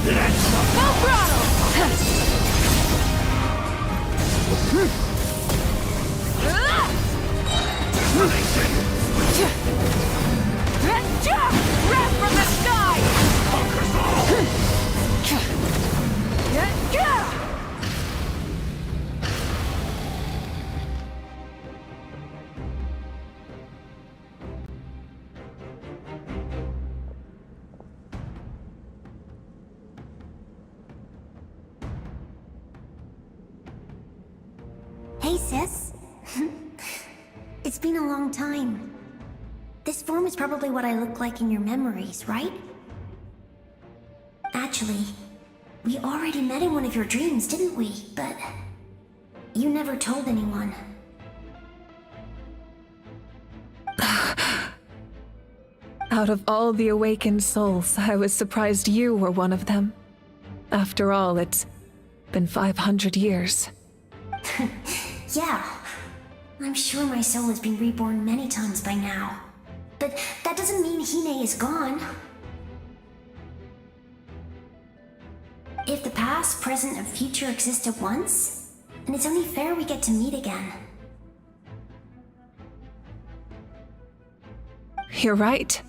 Full throttle! Wrath from the sky! Conquers all! Hey, sis. It's been a long time. This form is probably what I look like in your memories, right? Actually, we already met in one of your dreams, didn't we? But you never told anyone. Out of all the awakened souls, I was surprised you were one of them. After all, it's been 500 years. Yeah. I'm sure my soul has been reborn many times by now. But that doesn't mean Hine is gone. If the past, present, and future exist at once, then it's only fair we get to meet again. You're right.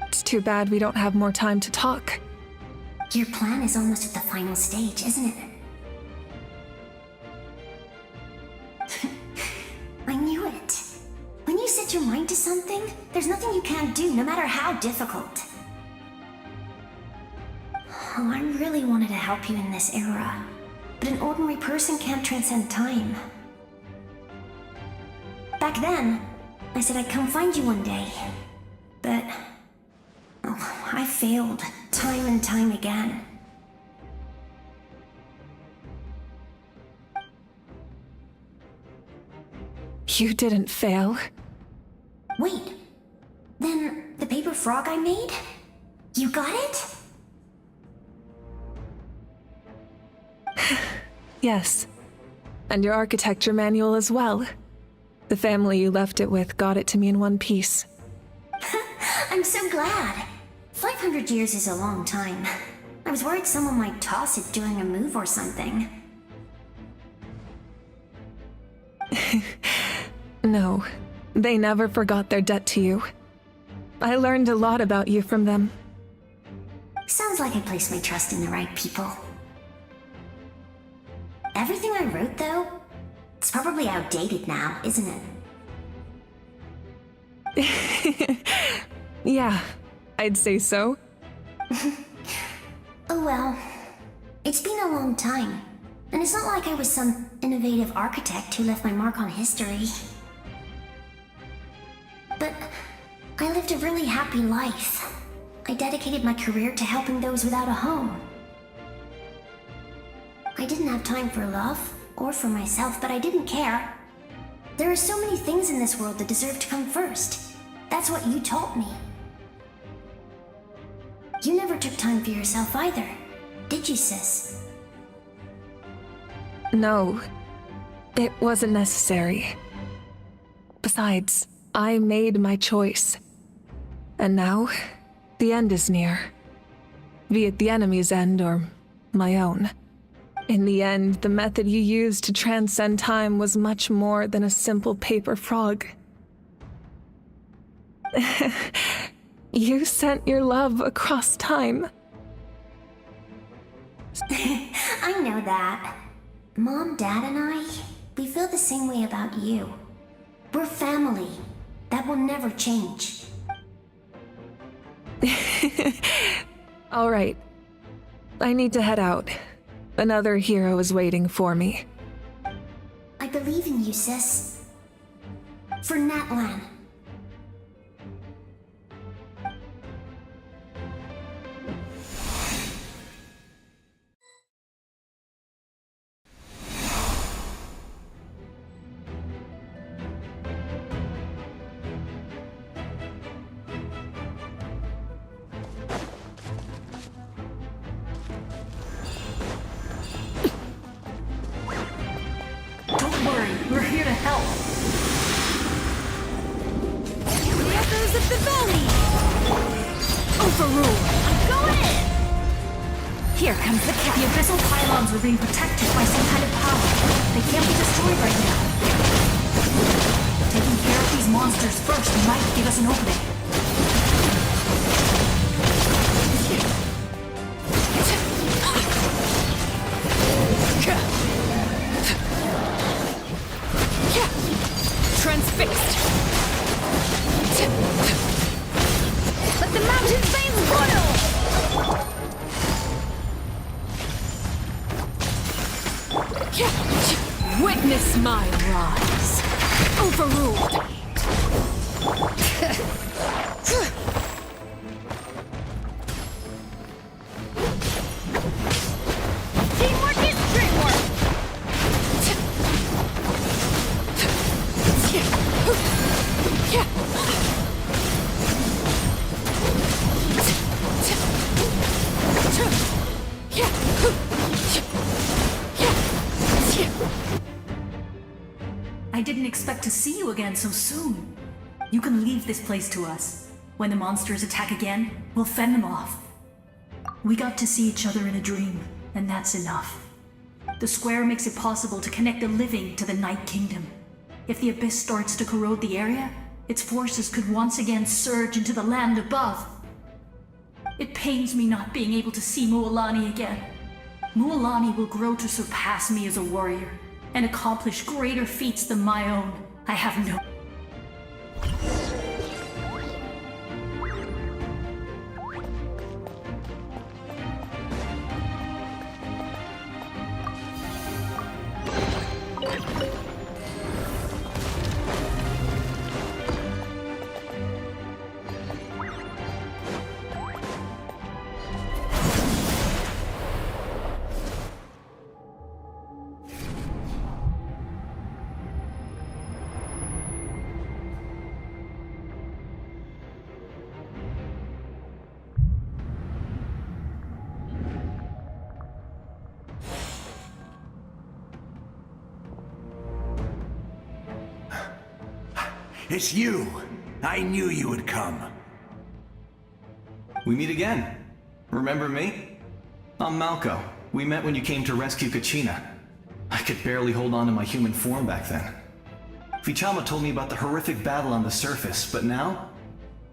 It's too bad we don't have more time to talk. Your plan is almost at the final stage, isn't it? I knew it. When you set your mind to something, there's nothing you can't do, no matter how difficult. Oh, I really wanted to help you in this era, but an ordinary person can't transcend time. Back then, I said I'd come find you one day, but I failed time and time again. You didn't fail. Wait, then the paper frog I made? You got it? Yes. And your architecture manual as well. The family you left it with got it to me in one piece. I'm so glad. 500 years is a long time. I was worried someone might toss it during a move or something. No, they never forgot their debt to you. I learned a lot about you from them. Sounds like I placed my trust in the right people. Everything I wrote, though, it's probably outdated now, isn't it? Yeah, I'd say so. Oh well. It's been a long time. And it's not like I was some innovative architect who left my mark on history. But I lived a really happy life. I dedicated my career to helping those without a home. I didn't have time for love, or for myself, but I didn't care. There are so many things in this world that deserve to come first. That's what you taught me. You never took time for yourself either, did you, sis? No, it wasn't necessary. Besides, I made my choice. And now, the end is near. Be it the enemy's end or my own. In the end, the method you used to transcend time was much more than a simple paper frog. You sent your love across time. I know that. Mom, Dad, and I, we feel the same way about you. We're family. That will never change. All right. I need to head out. Another hero is waiting for me. I believe in you, sis. For Natlan. Don't worry, we're here to help. The echoes of the valley! Overrule! I'm going comes the cat. The abyssal pylons are being protected by some kind of power. They can't be destroyed right now. Taking care of these monsters first might give us an opening. Transfixed. Let the mountain veins boil! Witness my rise. Overruled. Teamwork is dreamwork. I didn't expect to see you again so soon. You can leave this place to us. When the monsters attack again, we'll fend them off. We got to see each other in a dream, and that's enough. The square makes it possible to connect the living to the Night Kingdom. If the abyss starts to corrode the area, its forces could once again surge into the land above. It pains me not being able to see Mualani again. Mualani will grow to surpass me as a warrior, and accomplish greater feats than my own. I have no... It's you! I knew you would come. We meet again. Remember me? I'm Malco. We met when you came to rescue Kachina. I could barely hold on to my human form back then. Vichama told me about the horrific battle on the surface, but now,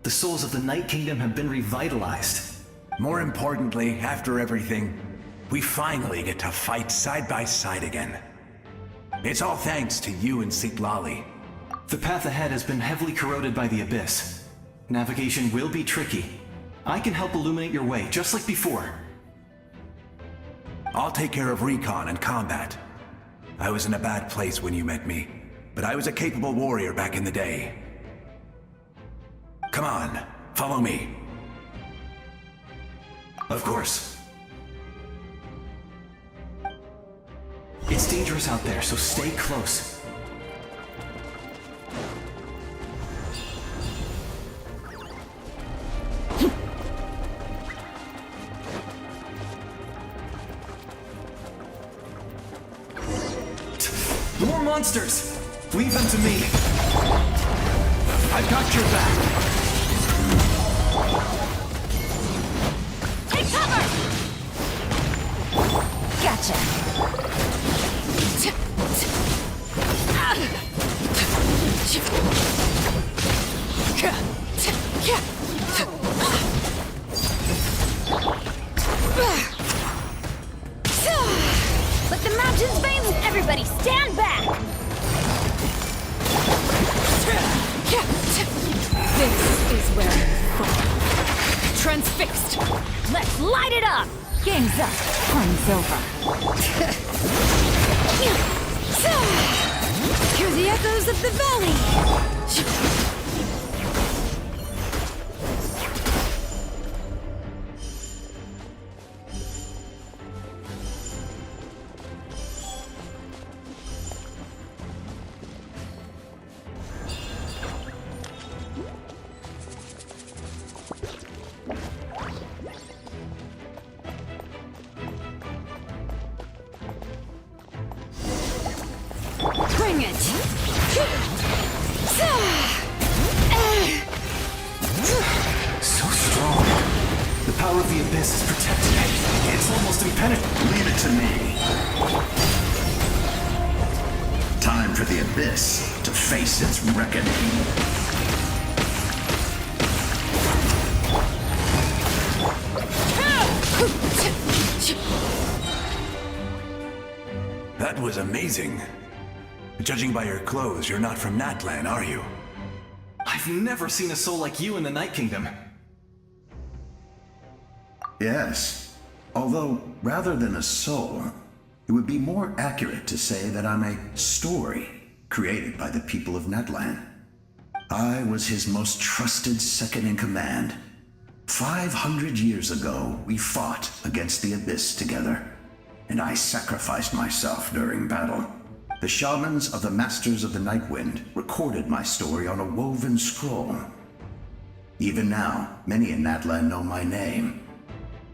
the souls of the Night Kingdom have been revitalized. More importantly, after everything, we finally get to fight side by side again. It's all thanks to you and Sitlali. The path ahead has been heavily corroded by the Abyss. Navigation will be tricky. I can help illuminate your way, just like before. I'll take care of recon and combat. I was in a bad place when you met me, but I was a capable warrior back in the day. Come on, follow me. Of course. It's dangerous out there, so stay close. More monsters! Leave them to me. I've got your back. Take cover! Gotcha. Let the mountains veins, everybody stand back! This is where I fall. Transfixed! Let's light it up! Game's up. Fun's over. Hear the echoes of the valley! Bring it! So strong. The power of the Abyss is protecting it. It's almost impenetrable. Leave it to me. Time for the Abyss to face its reckoning. That was amazing. Judging by your clothes, you're not from Natlan, are you? I've never seen a soul like you in the Night Kingdom. Yes. Although, rather than a soul, it would be more accurate to say that I'm a story created by the people of Natlan. I was his most trusted second-in-command. 500 years ago, we fought against the Abyss together, and I sacrificed myself during battle. The shamans of the Masters of the Nightwind recorded my story on a woven scroll. Even now, many in Natlan know my name.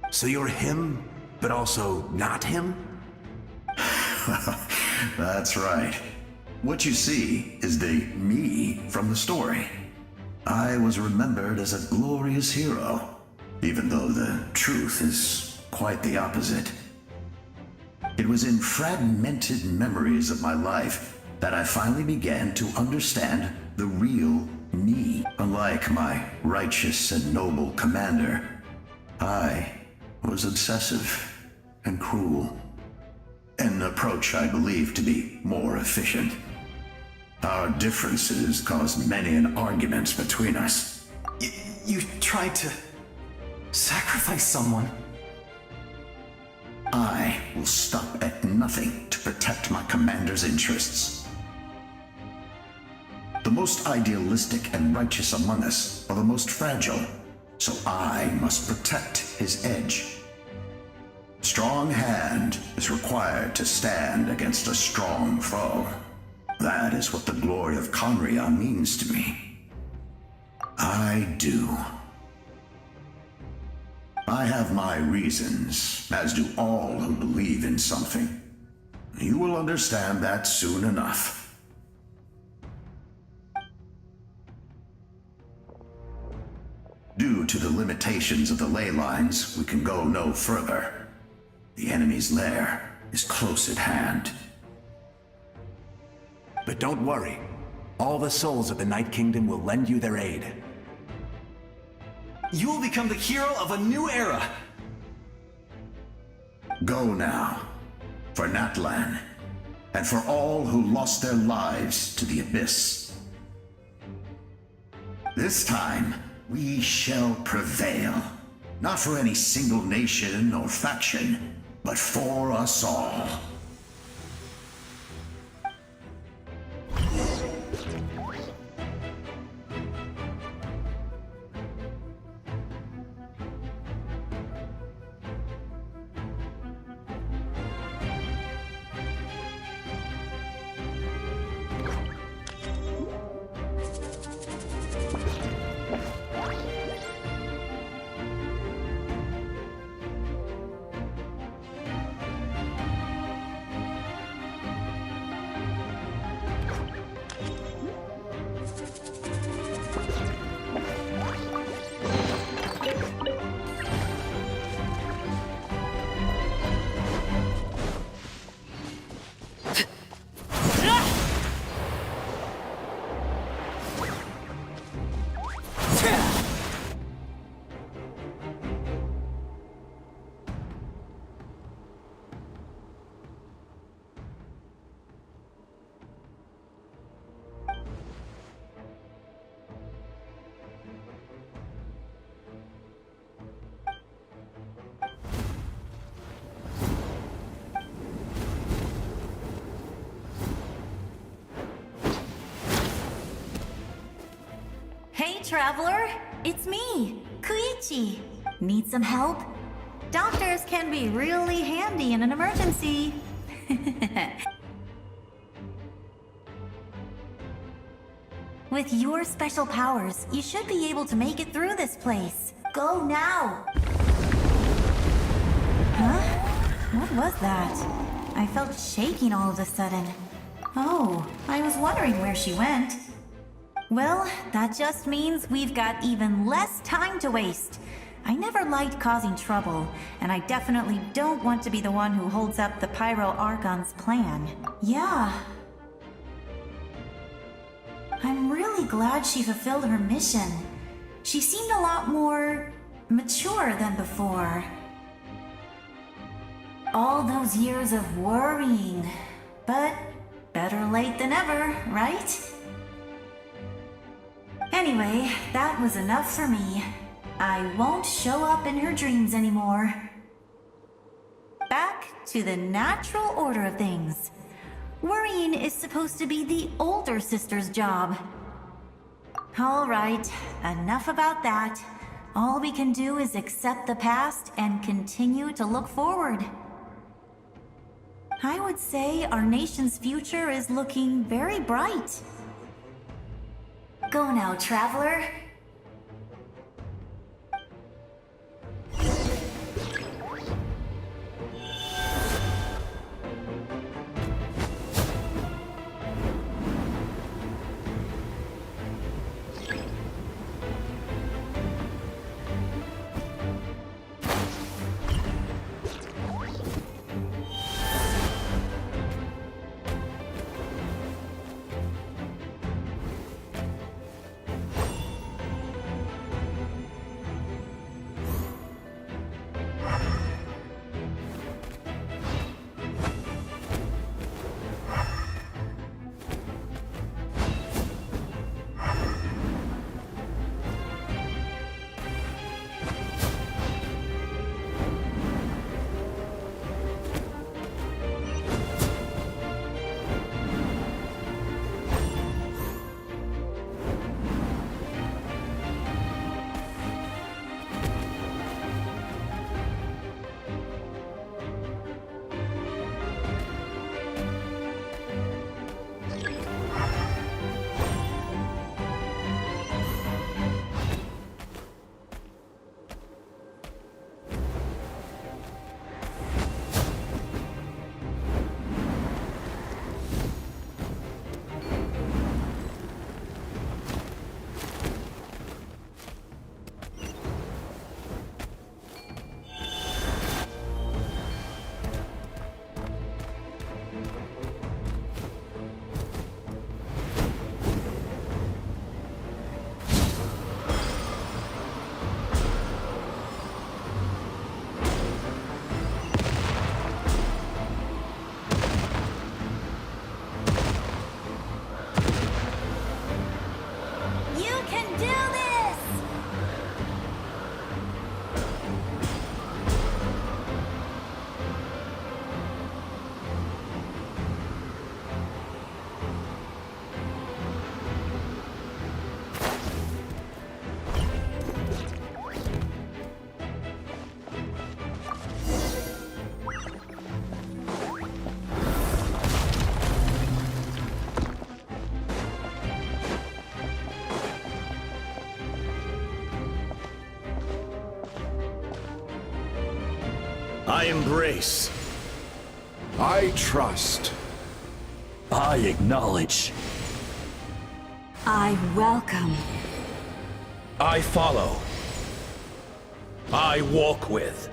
So you're him, but also not him? That's right. What you see is the me from the story. I was remembered as a glorious hero, even though the truth is quite the opposite. It was in fragmented memories of my life that I finally began to understand the real me. Unlike my righteous and noble commander, I was obsessive and cruel. An approach I believe to be more efficient. Our differences caused many an arguments between us. You tried to sacrifice someone. I will stop at nothing to protect my commander's interests. The most idealistic and righteous among us are the most fragile, so I must protect his edge. Strong hand is required to stand against a strong foe. That is what the glory of Conria means to me. I do. I have my reasons, as do all who believe in something. You will understand that soon enough. Due to the limitations of the ley lines, we can go no further. The enemy's lair is close at hand. But don't worry. All the souls of the Night Kingdom will lend you their aid. You will become the hero of a new era. Go now, for Natlan, and for all who lost their lives to the Abyss. This time, we shall prevail. Not for any single nation or faction, but for us all. Hey, traveler! It's me, Koichi. Need some help? Doctors can be really handy in an emergency. With your special powers, you should be able to make it through this place. Go now! Huh? What was that? I felt shaking all of a sudden. Oh, I was wondering where she went. Well, that just means we've got even less time to waste. I never liked causing trouble, and I definitely don't want to be the one who holds up the Pyro Archon's plan. Yeah. I'm really glad she fulfilled her mission. She seemed a lot more mature than before. All those years of worrying, but better late than ever, right? Anyway, that was enough for me. I won't show up in her dreams anymore. Back to the natural order of things. Worrying is supposed to be the older sister's job. All right, enough about that. All we can do is accept the past and continue to look forward. I would say our nation's future is looking very bright. Go now, traveler. I embrace. I trust. I acknowledge. I welcome. I follow. I walk with.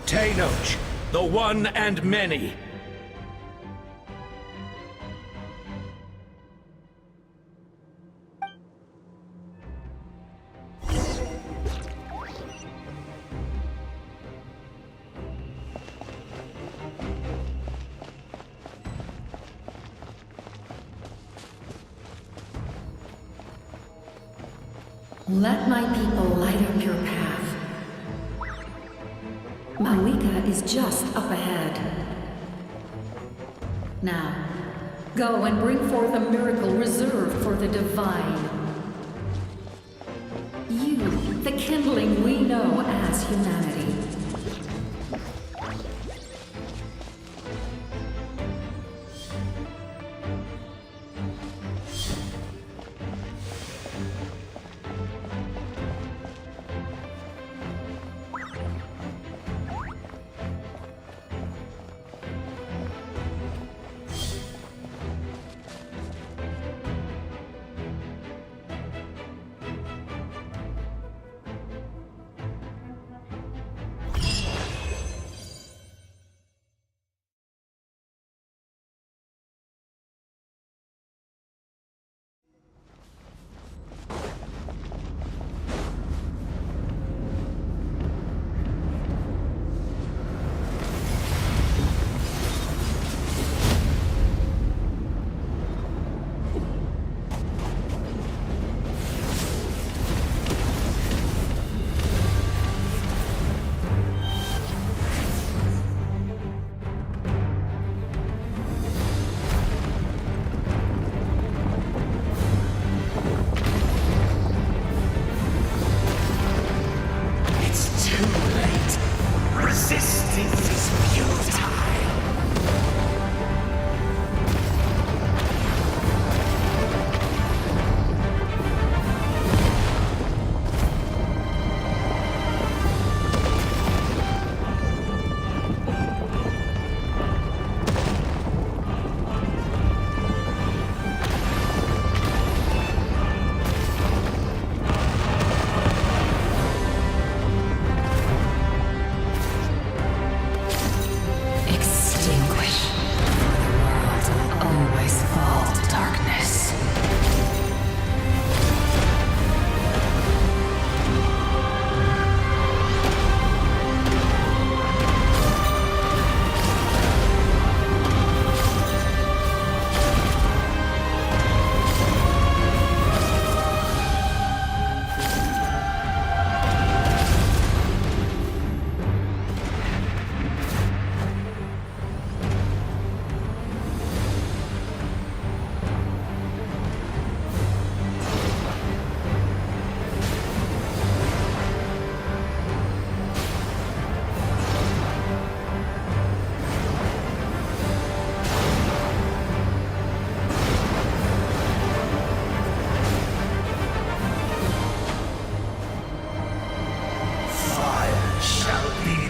Tenoch, the one and many. Let my people light up your path. Malika is just up ahead. Now, go and bring forth a miracle reserved for the divine. You, the kindling we know as humanity.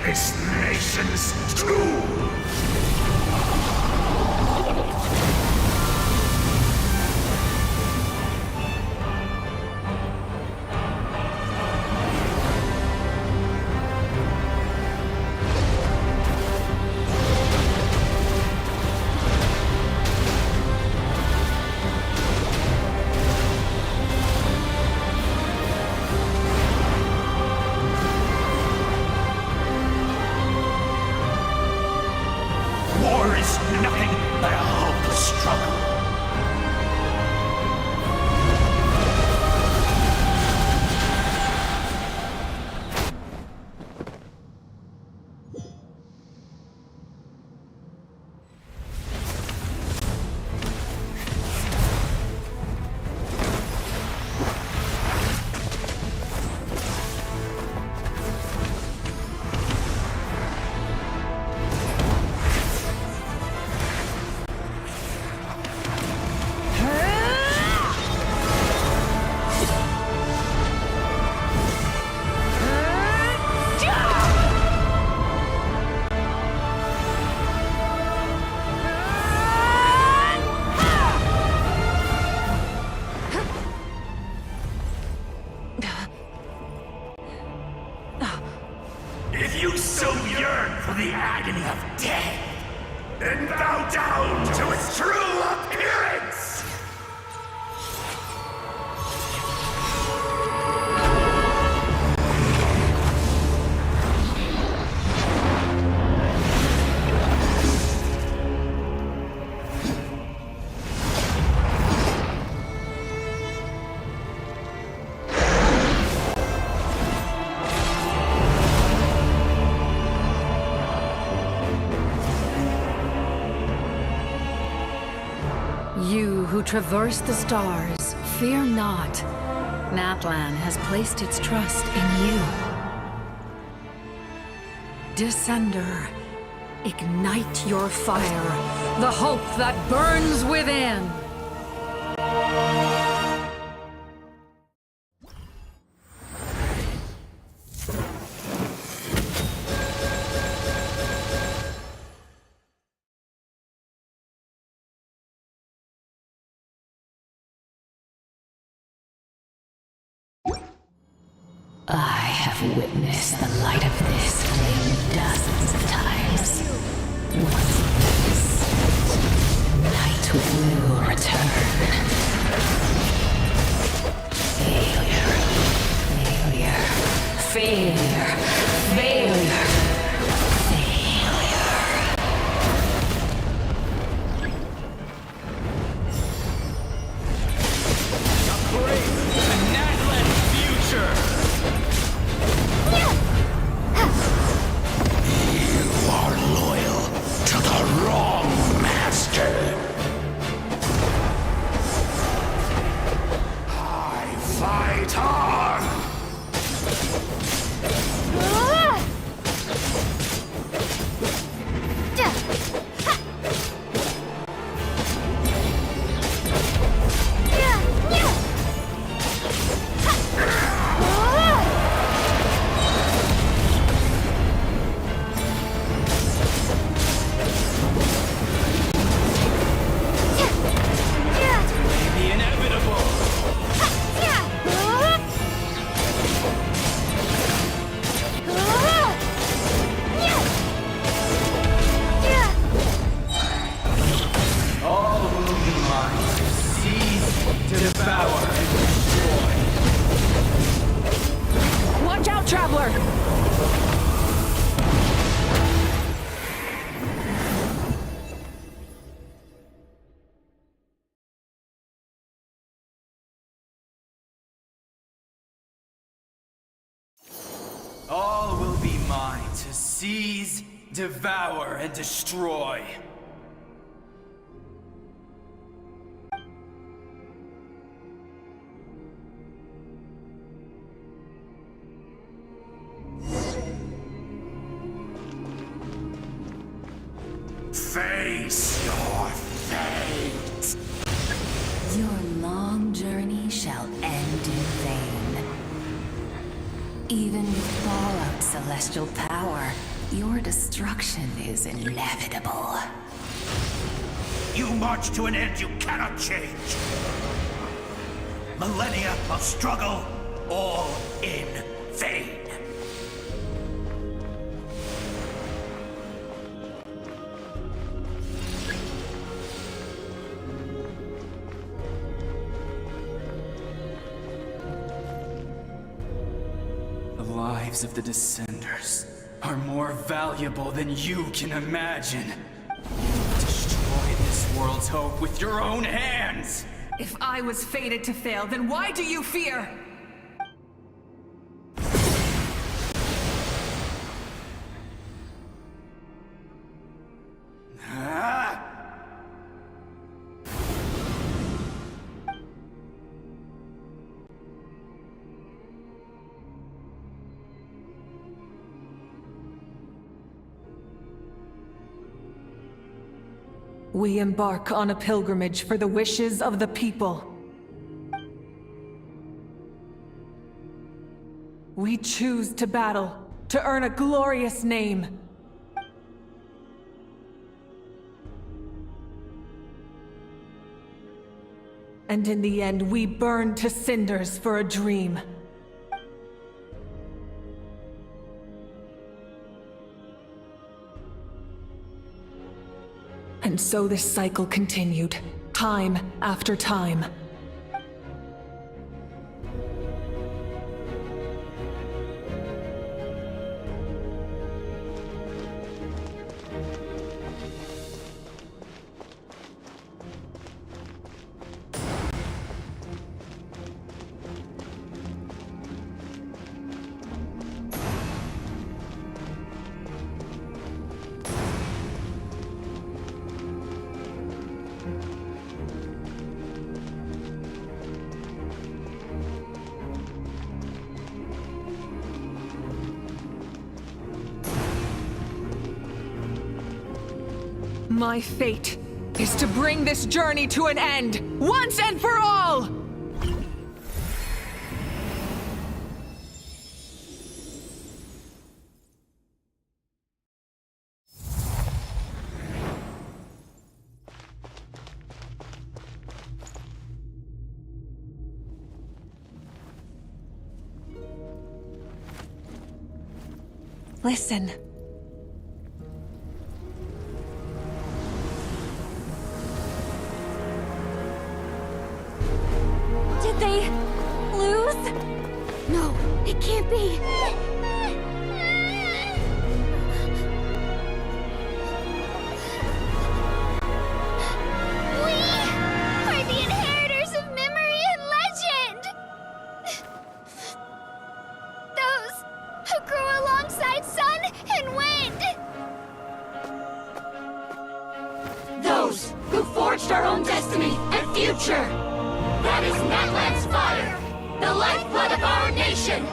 this nation's tomb! War is nothing but a hopeless struggle. If you so yearn for the agony of death, then bow down to its true appearance! You who traverse the stars, fear not. Natlan has placed its trust in you. Descender, ignite your fire, the hope that burns within. I have witnessed the light of this flame dozens of times. Once this night will return. Failure. Failure. Failure. Failure. All will be mine to seize, devour, and destroy. Face your fate! Your long journey shall end in vain. Even with fallout celestial power, your destruction is inevitable. You march to an end you cannot change. Millennia of struggle, all in vain. The lives of the Descenders are more valuable than you can imagine. Destroy this world's hope with your own hands! If I was fated to fail, then why do you fear? Ah! We embark on a pilgrimage for the wishes of the people. We choose to battle, to earn a glorious name. And in the end, we burn to cinders for a dream. And so this cycle continued, time after time. My fate is to bring this journey to an end, once and for all! Listen. Did they lose? No, it can't be. We are the inheritors of memory and legend. Those who grew alongside sun and wind. Those who forged our own destiny and future. That is Natlan's fire, the lifeblood of our nation!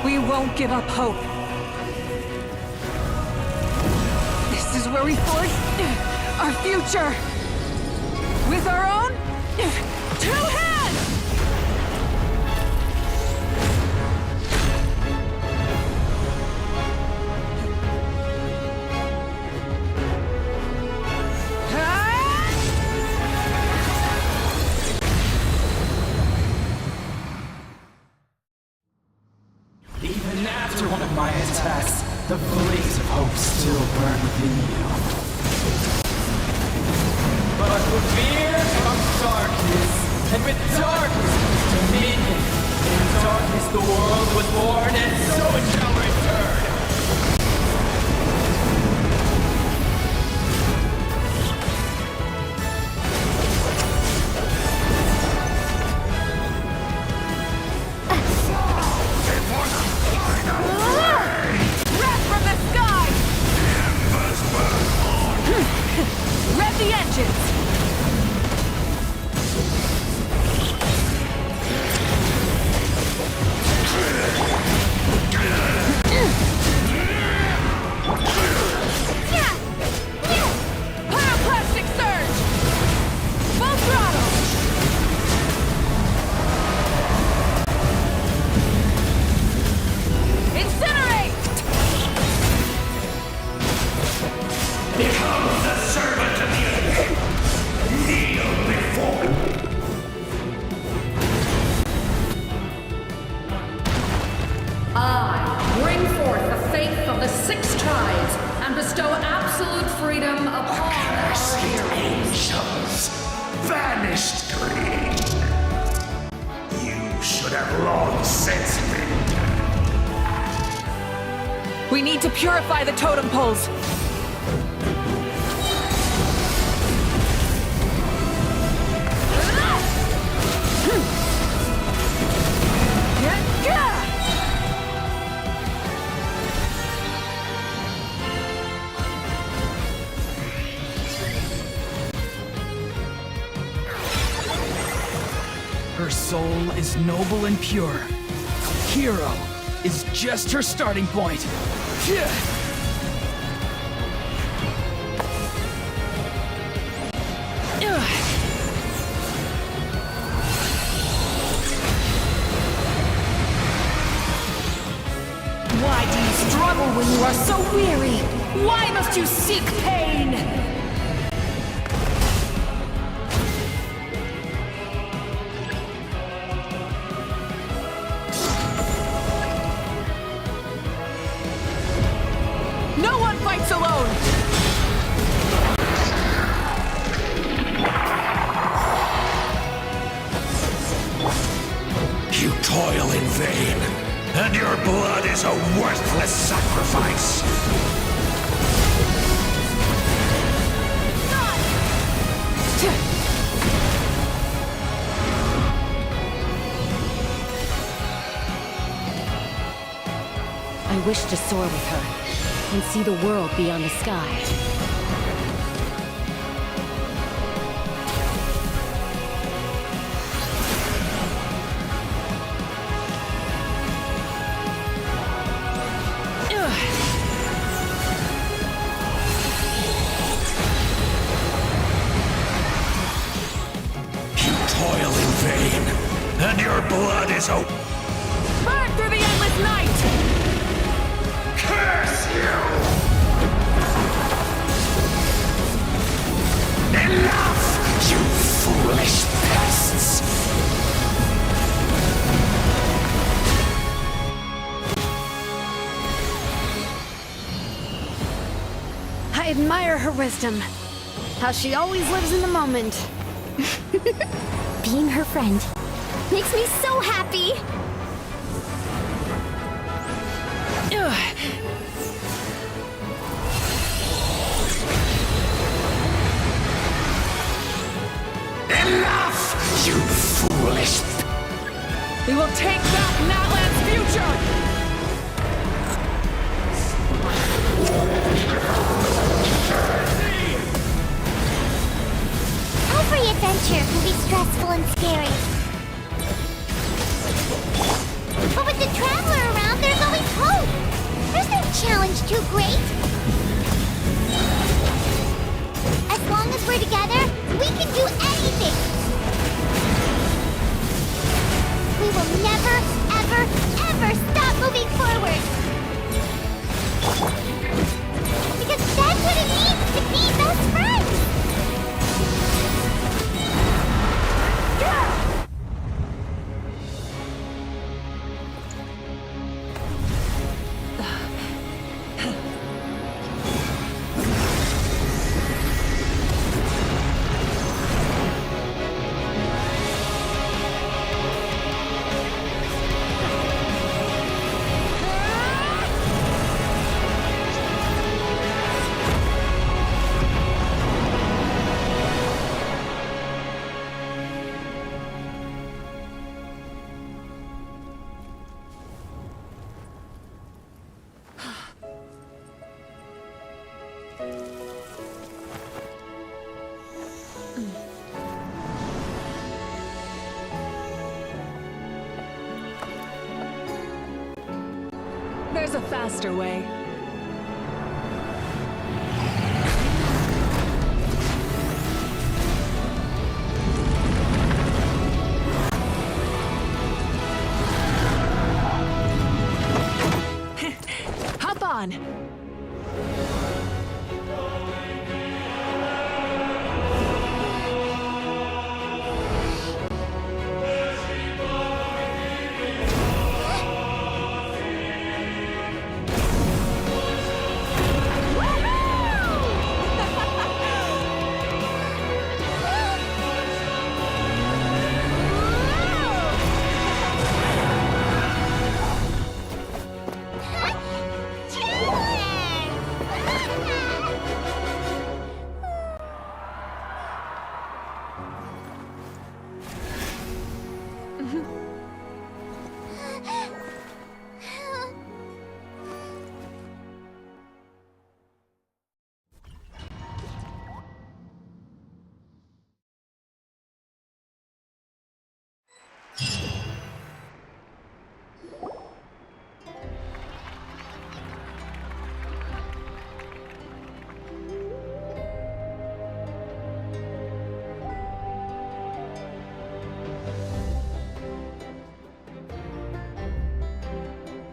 We won't give up hope. This is where we forge our future. With our own 2 hands! Even after one of my attacks, the blaze of hope still burned within you. But with fear comes darkness, and with darkness comes dominion. the world was born, and so it shall return. Wrath from the sky! Rev the engines! Pyroclastic surge! Full throttle! Incinerate! Become the servant of the earth. Kneel before. I bring forth the faith of the six tribes and bestow absolute freedom upon our heroes. Angels, vanished green. You should have long since been dead. We need to purify the totem poles. Her soul is noble and pure. Hero is just her starting point. Why do you struggle when you are so weary? Why must you seek pain? No one fights alone! You toil in vain, and your blood is a worthless sacrifice. I wish to soar with her and see the world beyond the sky. You toil in vain, and your blood is a... Burn through the endless night! Curse you! Enough, you foolish pests! I admire her wisdom. How she always lives in the moment. Being her friend makes me so happy. Enough, you foolish... We will take back Natlan's future! Every adventure can be stressful and scary. But with the Traveler around, there's always hope. There's no challenge too great. As long as we're together, we can do anything. We will never, ever, ever stop moving forward. Because that's what it means to be best friends. There's a faster way. Hop on.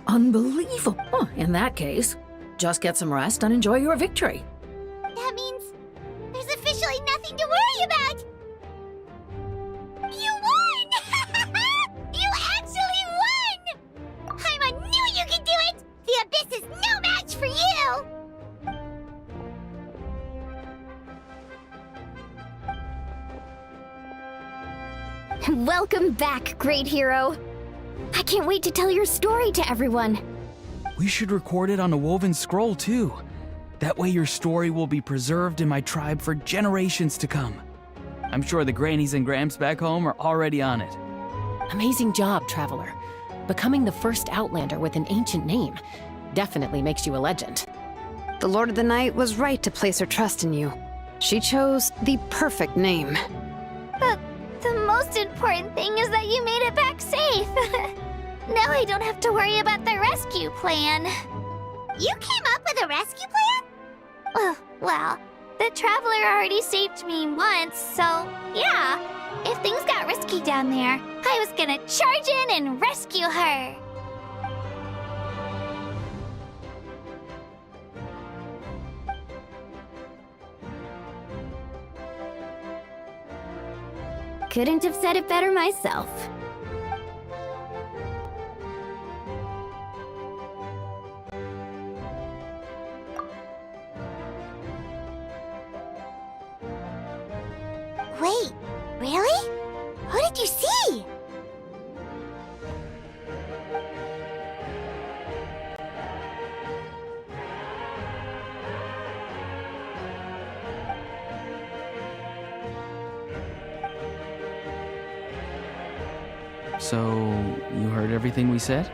Unbelievable. Oh, in that case, just get some rest and enjoy your victory. That means there's officially nothing to worry about! You won! You actually won! Paimon knew you could do it! The Abyss is no match for you! Welcome back, great hero! I can't wait to tell your story to everyone. We should record it on a woven scroll, too. That way your story will be preserved in my tribe for generations to come. I'm sure the grannies and gramps back home are already on it. Amazing job, Traveler. Becoming the first Outlander with an ancient name definitely makes you a legend. The Lord of the Night was right to place her trust in you. She chose the perfect name. But the most important thing is that you made it back safe. Now I don't have to worry about the rescue plan. You came up with a rescue plan? Well, the Traveler already saved me once, so yeah. If things got risky down there, I was gonna charge in and rescue her. Couldn't have said it better myself. Wait, really? Who did you see? So, you heard everything we said?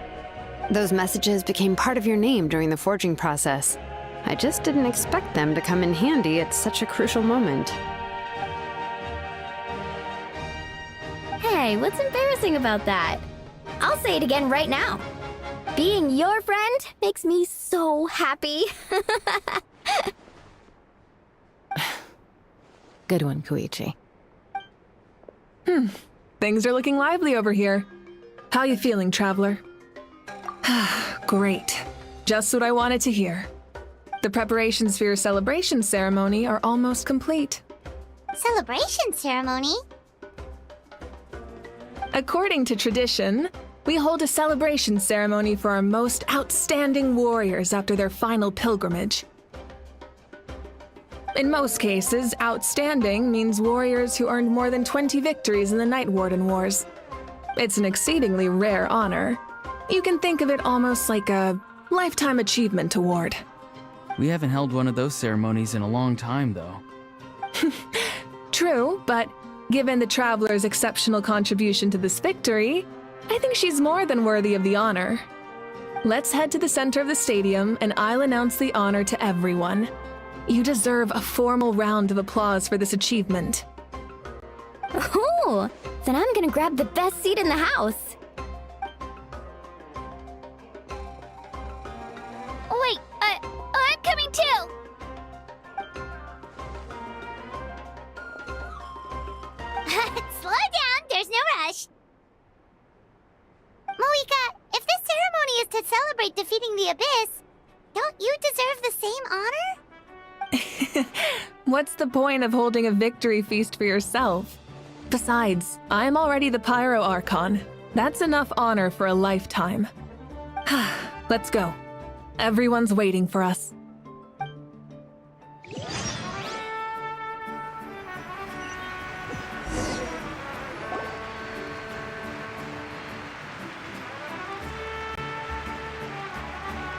Those messages became part of your name during the forging process. I just didn't expect them to come in handy at such a crucial moment. Hey, what's embarrassing about that? I'll say it again right now. Being your friend makes me so happy. Good one, Koichi. Things are looking lively over here. How you feeling, Traveler? Great. Just what I wanted to hear. The preparations for your celebration ceremony are almost complete. Celebration ceremony? According to tradition, we hold a celebration ceremony for our most outstanding warriors after their final pilgrimage. In most cases, outstanding means warriors who earned more than 20 victories in the Night Warden Wars. It's an exceedingly rare honor. You can think of it almost like a lifetime achievement award. We haven't held one of those ceremonies in a long time, though. True, but given the Traveler's exceptional contribution to this victory, I think she's more than worthy of the honor. Let's head to the center of the stadium and I'll announce the honor to everyone. You deserve a formal round of applause for this achievement. Ooh, then I'm gonna grab the best seat in the house. to celebrate defeating the Abyss, don't you deserve the same honor? What's the point of holding a victory feast for yourself? Besides, I'm already the Pyro Archon. That's enough honor for a lifetime. Let's go. Everyone's waiting for us.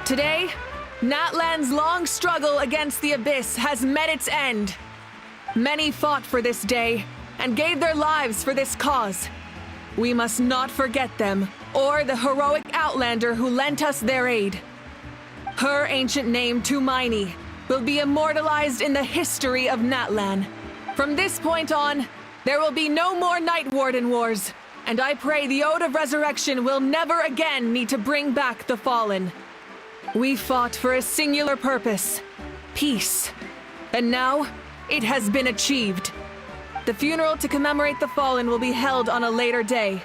Today, Natlan's long struggle against the Abyss has met its end. Many fought for this day and gave their lives for this cause. We must not forget them or the heroic Outlander who lent us their aid. Her ancient name, Tumaini, will be immortalized in the history of Natlan. From this point on, there will be no more Night Warden wars, and I pray the Ode of Resurrection will never again need to bring back the Fallen. We fought for a singular purpose, peace, and now it has been achieved. The funeral to commemorate the Fallen will be held on a later day.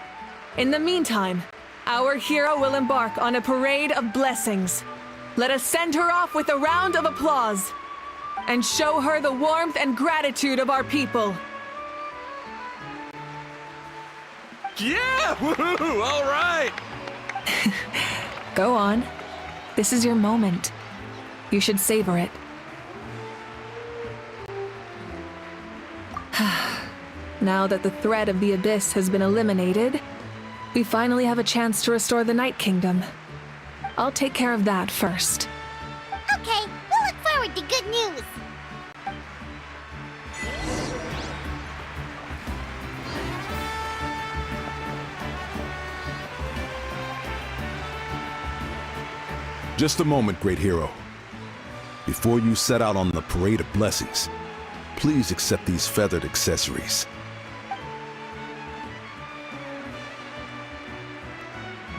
In the meantime, our hero will embark on a parade of blessings. Let us send her off with a round of applause and show her the warmth and gratitude of our people. Yeah! Woohoo! All right! Go on. This is your moment. You should savor it. Now that the threat of the Abyss has been eliminated, we finally have a chance to restore the Night Kingdom. I'll take care of that first. Okay, we'll look forward to good news. Just a moment, great hero. Before you set out on the Parade of Blessings, please accept these feathered accessories.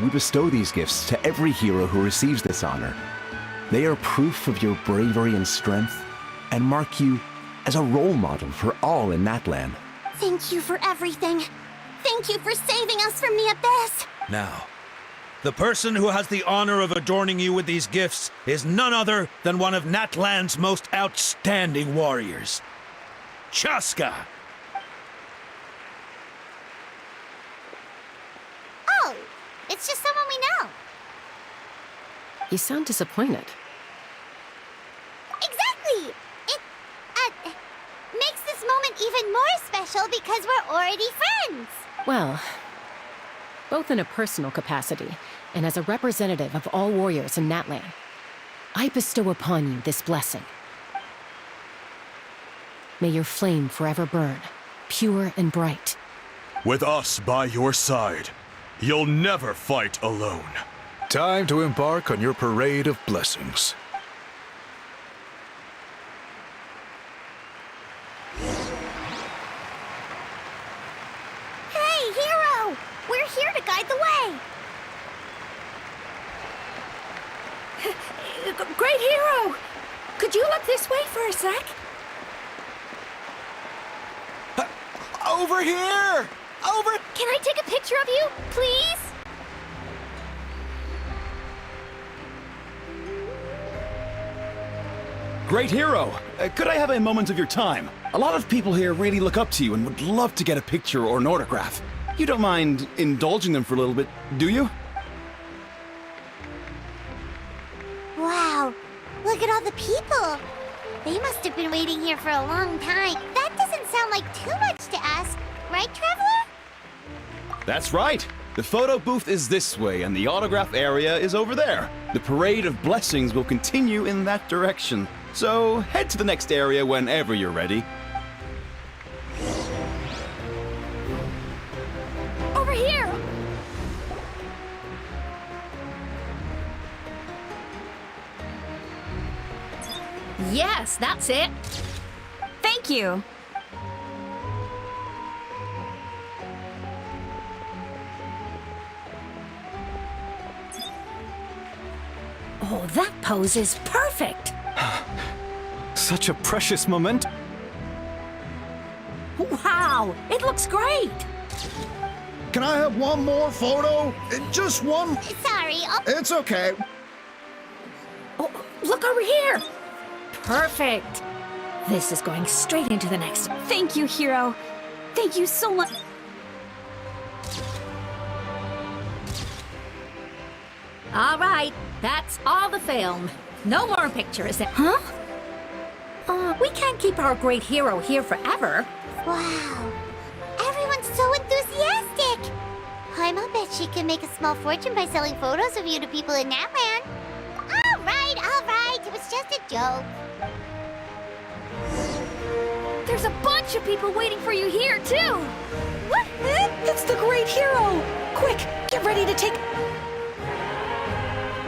We bestow these gifts to every hero who receives this honor. They are proof of your bravery and strength, and mark you as a role model for all in Natlan. Thank you for everything. Thank you for saving us from the Abyss. Now, the person who has the honor of adorning you with these gifts is none other than one of Natlan's most outstanding warriors, Chaska. Oh, it's just someone we know. You sound disappointed. Exactly! It, makes this moment even more special because we're already friends. Well, both in a personal capacity and as a representative of all warriors in Natlan, I bestow upon you this blessing. May your flame forever burn, pure and bright. With us by your side, you'll never fight alone. Time to embark on your Parade of Blessings. Hey, hero! We're here to guide the way. Great hero! Could you look this way for a sec? Over here! Over! Can I take a picture of you, please? Great hero! Could I have a moment of your time? A lot of people here really look up to you and would love to get a picture or an autograph. You don't mind indulging them for a little bit, do you? Wow, look at all the people. They must have been waiting here for a long time. That doesn't sound like too much to ask, right, Traveler? That's right! The photo booth is this way and the autograph area is over there. The Parade of Blessings will continue in that direction. So head to the next area whenever you're ready. Over here! Yes, that's it. Thank you. Oh, that pose is perfect. Such a precious moment. Wow, it looks great. Can I have one more photo? Just one? Sorry, sorry. It's okay. Oh, look over here! Perfect! This is going straight into the next. Thank you, Hero. Thank you so much. All right, that's all the film. No more pictures. Huh? We can't keep our great hero here forever. Wow. Everyone's so enthusiastic. Paimon bet she can make a small fortune by selling photos of you to people in Natlan. All right. It was just a joke. There's a bunch of people waiting for you here, too. What? It's the great hero. Quick, get ready to take...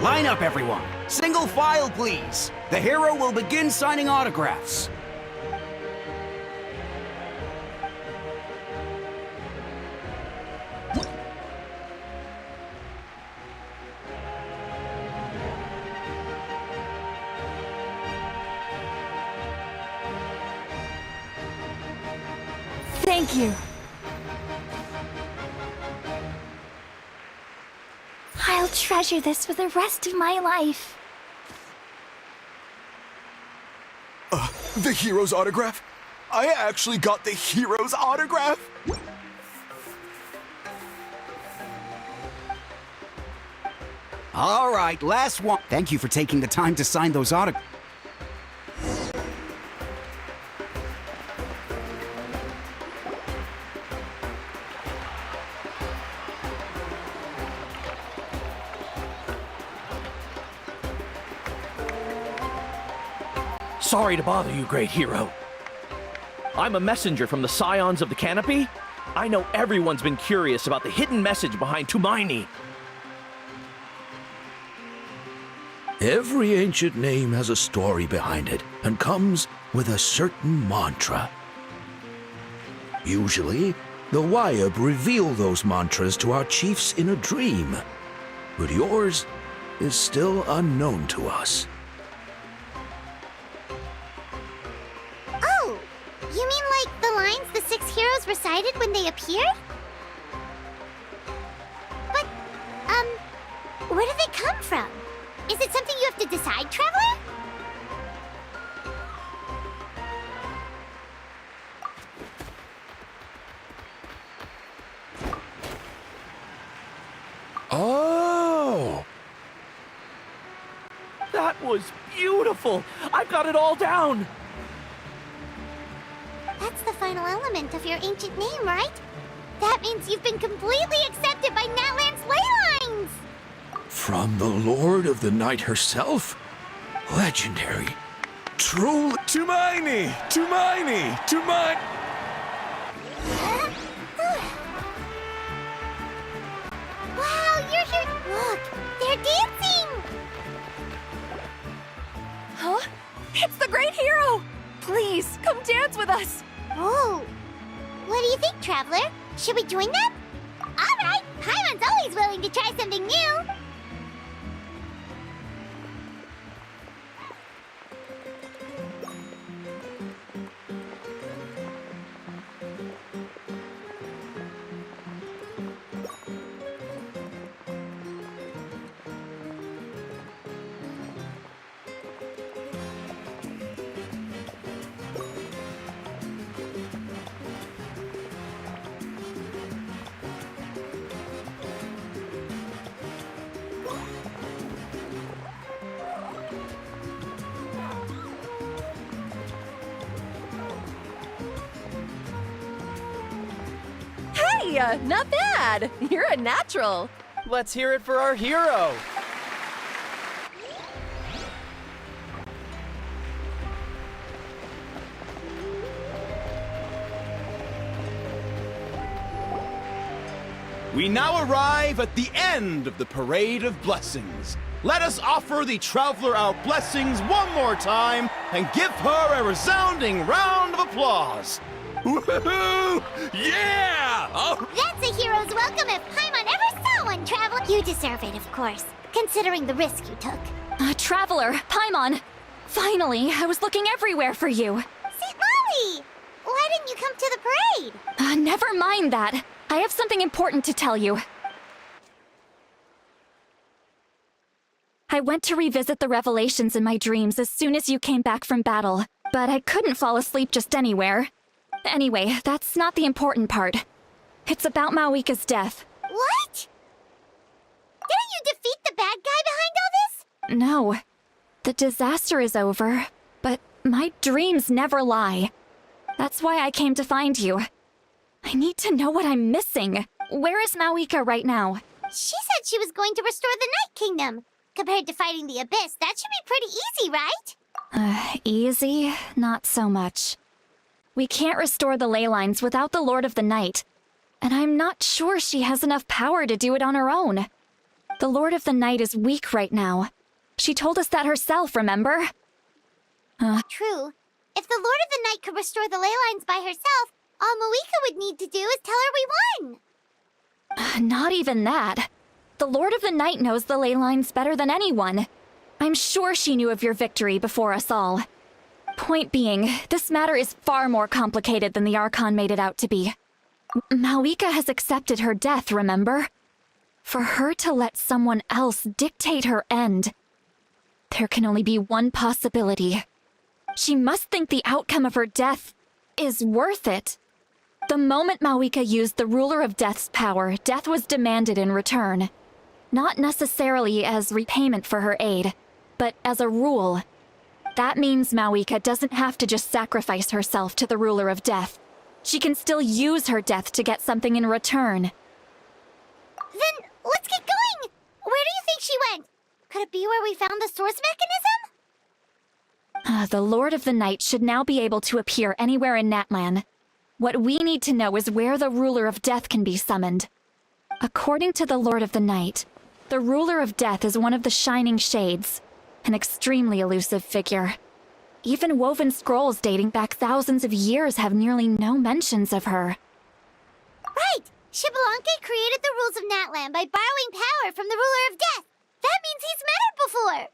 Line up, everyone. Single file, please. The hero will begin signing autographs. Thank you. I'll treasure this for the rest of my life. The hero's autograph? I actually got the hero's autograph? All right, last one. Thank you for taking the time to sign those autographs. Sorry to bother you, great hero. I'm a messenger from the Scions of the Canopy. I know everyone's been curious about the hidden message behind Tumaini. Every ancient name has a story behind it and comes with a certain mantra. Usually, the Wayab reveal those mantras to our chiefs in a dream, but yours is still unknown to us. Oh, you mean like the lines the 6 heroes recited when they appeared? But, where do they come from? Is it something you have to decide, Traveler? Oh! That was beautiful! I've got it all down! That's the final element of your ancient name, right? That means you've been completely accepted by Natlan's ley lines! From the Lord of the Night herself? Legendary. Truly. Tumaini! Tumaini! Tumaini! Wow, you're here! Look, they're dancing! Huh? It's the great hero! Please, come dance with us! Oh, what do you think, Traveler? Should we join them? All right, Paimon's always willing to try something new. Hey, not bad. You're a natural. Let's hear it for our hero. We now arrive at the end of the Parade of Blessings. Let us offer the Traveler our blessings one more time and give her a resounding round of applause. Woohoo! Yeah! Oh. That's a hero's welcome if Paimon ever saw one, Traveler. You deserve it, of course, considering the risk you took. Traveler, Paimon. Finally, I was looking everywhere for you. St. Molly! Why didn't you come to the parade? Never mind that. I have something important to tell you. I went to revisit the revelations in my dreams as soon as you came back from battle, but I couldn't fall asleep just anywhere. Anyway, that's not the important part. It's about Mawika's death. What? Didn't you defeat the bad guy behind all this? No. The disaster is over, but my dreams never lie. That's why I came to find you. I need to know what I'm missing. Where is Mawika right now? She said she was going to restore the Night Kingdom. Compared to fighting the Abyss, that should be pretty easy, right? Easy? Not so much. We can't restore the ley lines without the Lord of the Night, and I'm not sure she has enough power to do it on her own. The Lord of the Night is weak right now. She told us that herself, remember? True. If the Lord of the Night could restore the ley lines by herself, all Mawika would need to do is tell her we won. Not even that. The Lord of the Night knows the ley lines better than anyone. I'm sure she knew of your victory before us all. Point being, this matter is far more complicated than the Archon made it out to be. Mawika has accepted her death, remember? For her to let someone else dictate her end, there can only be one possibility. She must think the outcome of her death is worth it. The moment Mawika used the Ruler of Death's power, death was demanded in return. Not necessarily as repayment for her aid, but as a rule. That means Mawika doesn't have to just sacrifice herself to the Ruler of Death. She can still use her death to get something in return. Then, let's get going! Where do you think she went? Could it be where we found the source mechanism? The Lord of the Night should now be able to appear anywhere in Natlan. What we need to know is where the Ruler of Death can be summoned. According to the Lord of the Night, the Ruler of Death is one of the Shining Shades, an extremely elusive figure. Even woven scrolls dating back thousands of years have nearly no mentions of her. Right! Xbalanque created the rules of Natlan by borrowing power from the Ruler of Death. That means he's met her before.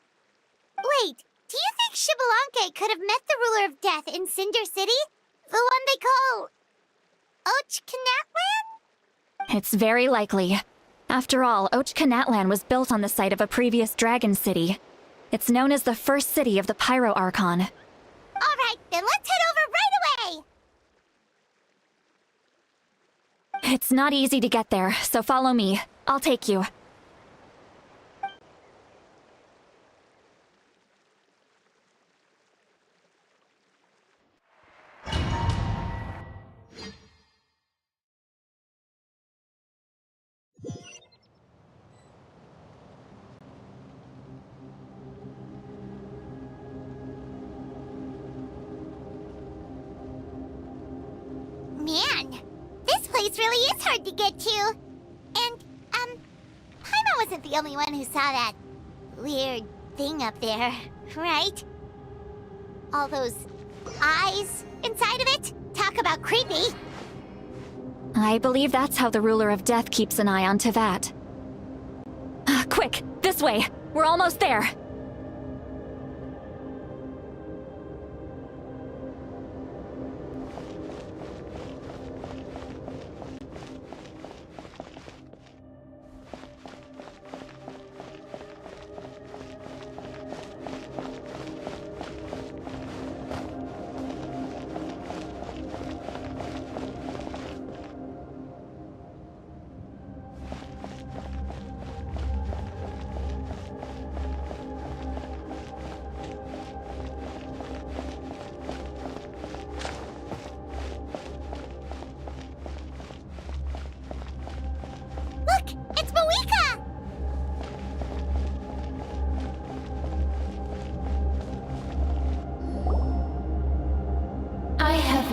Wait, do you think Xbalanque could have met the Ruler of Death in Cinder City? The one they call... Natlan? It's very likely. After all, Natlan was built on the site of a previous dragon city. It's known as the first city of the Pyro Archon. Alright, then let's head over right away! It's not easy to get there, so follow me. I'll take you. Man, this place really is hard to get to. And, Paimon wasn't the only one who saw that weird thing up there, right? All those eyes inside of it? Talk about creepy. I believe that's how the Ruler of Death keeps an eye on Tevat. Quick, this way! We're almost there!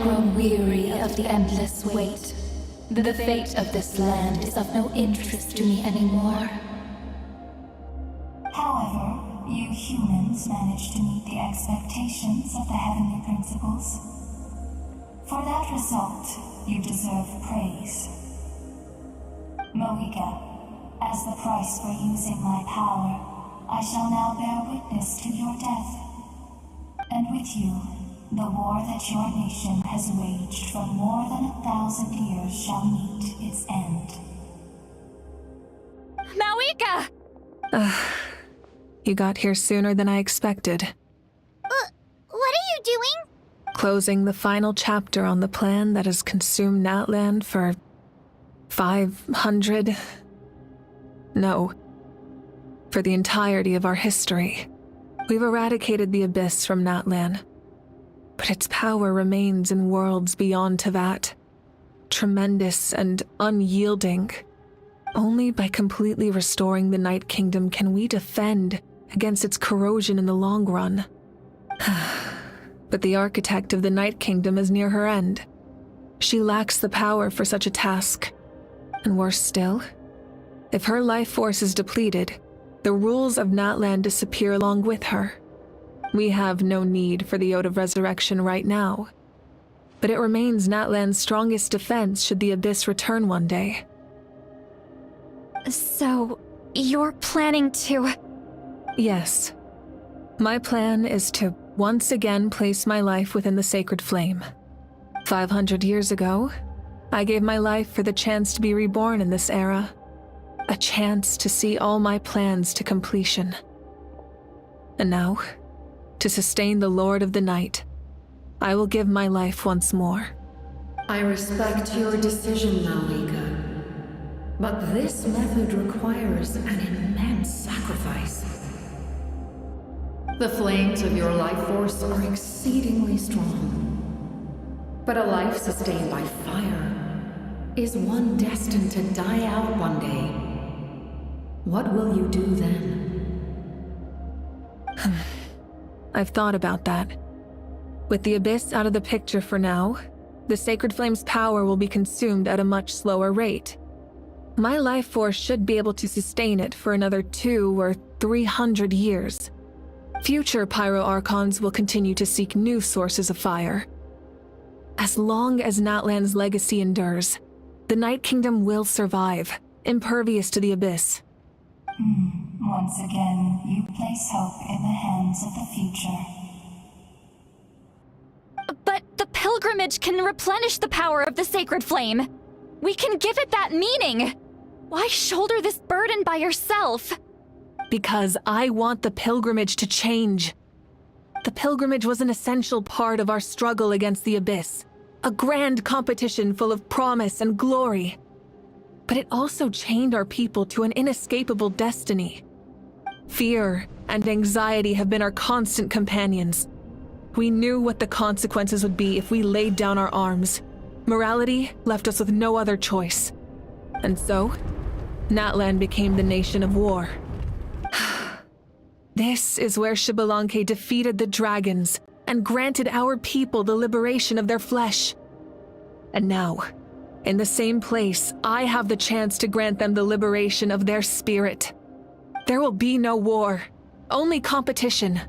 Grown weary of the endless wait. The fate of this land is of no interest to me anymore. However, you humans managed to meet the expectations of the heavenly principles. For that result, you deserve praise. Mawika, as the price for using my power, I shall now bear witness to your death. And with you, the war that your nation has waged for more than 1,000 years shall meet its end. Mawika! You got here sooner than I expected. What are you doing? Closing the final chapter on the plan that has consumed Natlan for 500... No. For the entirety of our history. We've eradicated the Abyss from Natlan. But its power remains in worlds beyond Tevat. Tremendous and unyielding. Only by completely restoring the Night Kingdom can we defend against its corrosion in the long run. But the architect of the Night Kingdom is near her end. She lacks the power for such a task. And worse still, if her life force is depleted, the rules of Natlan disappear along with her. We have no need for the Ode of Resurrection right now. But it remains Natlan's strongest defense should the Abyss return one day. So, you're planning to... Yes. My plan is to once again place my life within the sacred flame. 500 years ago, I gave my life for the chance to be reborn in this era. A chance to see all my plans to completion. And now, to sustain the Lord of the Night, I will give my life once more. I respect your decision, Malika. But this method requires an immense sacrifice. The flames of your life force are exceedingly strong. But a life sustained by fire is one destined to die out one day. What will you do then? I've thought about that. With the Abyss out of the picture for now, the Sacred Flame's power will be consumed at a much slower rate. My life force should be able to sustain it for another 200 or 300 years. Future Pyro-Archons will continue to seek new sources of fire. As long as Natlan's legacy endures, the Night Kingdom will survive, impervious to the Abyss. Once again, you place hope in the hands of the future. But the pilgrimage can replenish the power of the sacred flame. We can give it that meaning. Why shoulder this burden by yourself? Because I want the pilgrimage to change. The pilgrimage was an essential part of our struggle against the Abyss. A grand competition full of promise and glory. But it also chained our people to an inescapable destiny. Fear and anxiety have been our constant companions. We knew what the consequences would be if we laid down our arms. Morality left us with no other choice. And so, Natlan became the nation of war. This is where Xbalanque defeated the dragons and granted our people the liberation of their flesh. And now, in the same place, I have the chance to grant them the liberation of their spirit. There will be no war, only competition,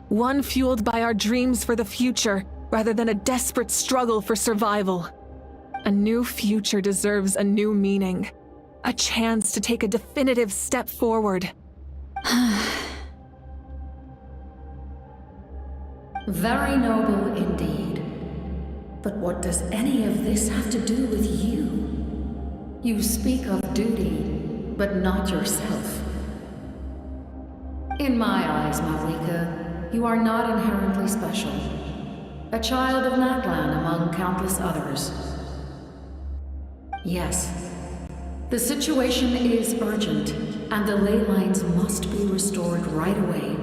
one fueled by our dreams for the future rather than a desperate struggle for survival. A new future deserves a new meaning, a chance to take a definitive step forward. Very noble indeed. But what does any of this have to do with you? You speak of duty, but not yourself. In my eyes, Malika, you are not inherently special. A child of Natlan among countless others. Yes, the situation is urgent, and the ley lines must be restored right away.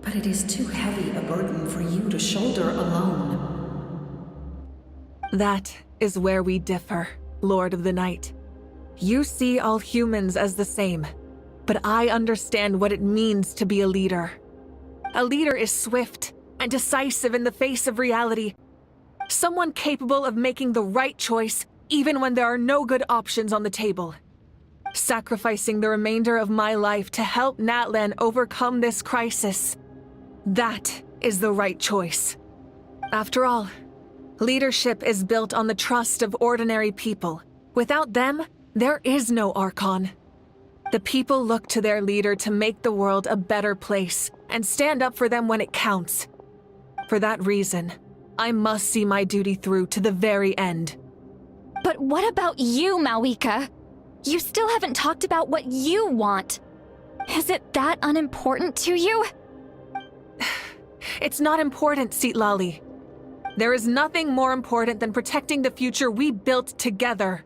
But it is too heavy a burden for you to shoulder alone. That is where we differ, Lord of the Night. You see all humans as the same, but I understand what it means to be a leader. A leader is swift and decisive in the face of reality. Someone capable of making the right choice even when there are no good options on the table. Sacrificing the remainder of my life to help Natlan overcome this crisis. That is the right choice. After all, leadership is built on the trust of ordinary people. Without them, there is no Archon. The people look to their leader to make the world a better place and stand up for them when it counts. For that reason, I must see my duty through to the very end. But what about you, Malika? You still haven't talked about what you want. Is it that unimportant to you? It's not important, Citlali. There is nothing more important than protecting the future we built together.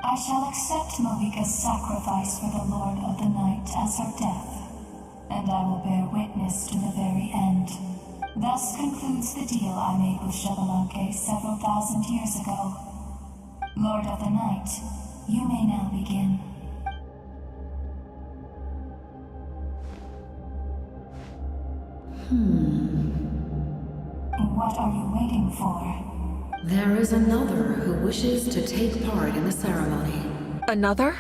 I shall accept Malika's sacrifice for the Lord of the Night as her death, and I will bear witness to the very end. Thus concludes the deal I made with Xbalanque several thousand years ago. Lord of the Night, you may now begin. What are you waiting for? There is another who wishes to take part in the ceremony. Another?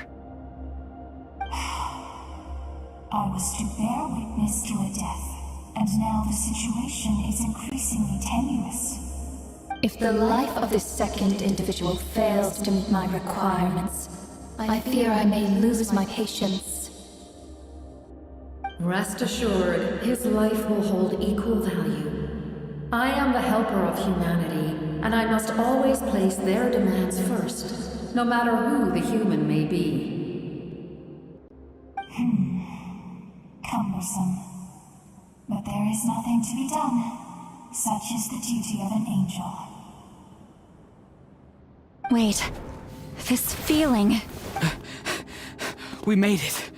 I was to bear witness to a death, and now the situation is increasingly tenuous. If the life of this second individual fails to meet my requirements, I fear I may lose my patience. Rest assured, his life will hold equal value. I am the helper of humanity, and I must always place their demands first, no matter who the human may be. Cumbersome. But there is nothing to be done. Such is the duty of an angel. Wait. This feeling. We made it.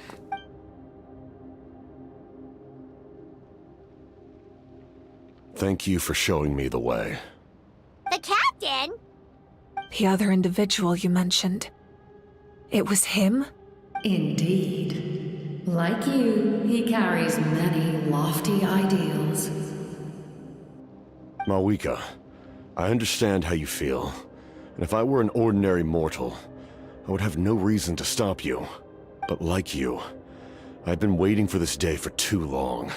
Thank you for showing me the way. The captain? The other individual you mentioned. It was him? Indeed. Like you, he carries many lofty ideals. Malika, I understand how you feel. And if I were an ordinary mortal, I would have no reason to stop you. But like you, I've been waiting for this day for too long.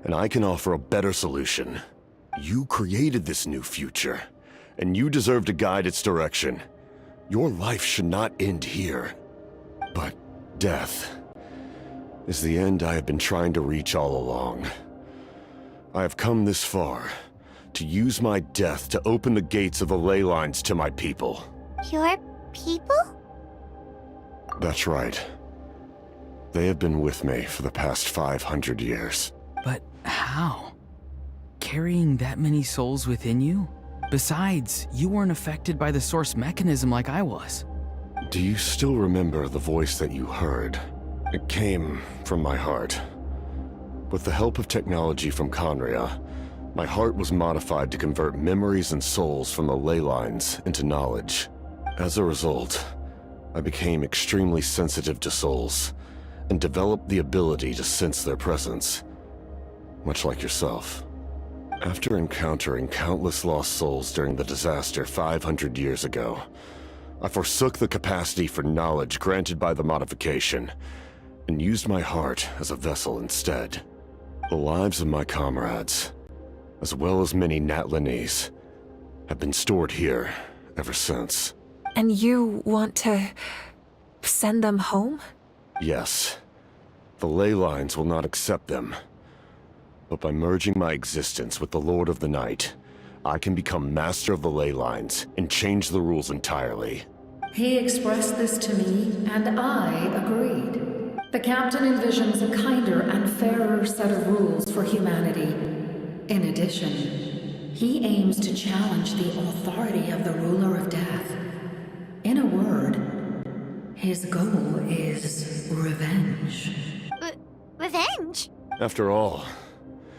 And I can offer a better solution. You created this new future, and you deserve to guide its direction. Your life should not end here. But death is the end I have been trying to reach all along. I have come this far to use my death to open the gates of the ley lines to my people. Your people? That's right. They have been with me for the past 500 years. But how? Carrying that many souls within you? Besides, you weren't affected by the source mechanism like I was. Do you still remember the voice that you heard? It came from my heart. With the help of technology from Conria, my heart was modified to convert memories and souls from the ley lines into knowledge. As a result, I became extremely sensitive to souls, and developed the ability to sense their presence, much like yourself. After encountering countless lost souls during the disaster 500 years ago, I forsook the capacity for knowledge granted by the modification, and used my heart as a vessel instead. The lives of my comrades, as well as many Natlanese, have been stored here ever since. And you want to send them home? Yes. The ley lines will not accept them. But by merging my existence with the Lord of the Night, I can become master of the ley lines and change the rules entirely. He expressed this to me, and I agreed. The captain envisions a kinder and fairer set of rules for humanity. In addition, he aims to challenge the authority of the ruler of death. In a word, his goal is revenge. Revenge? After all,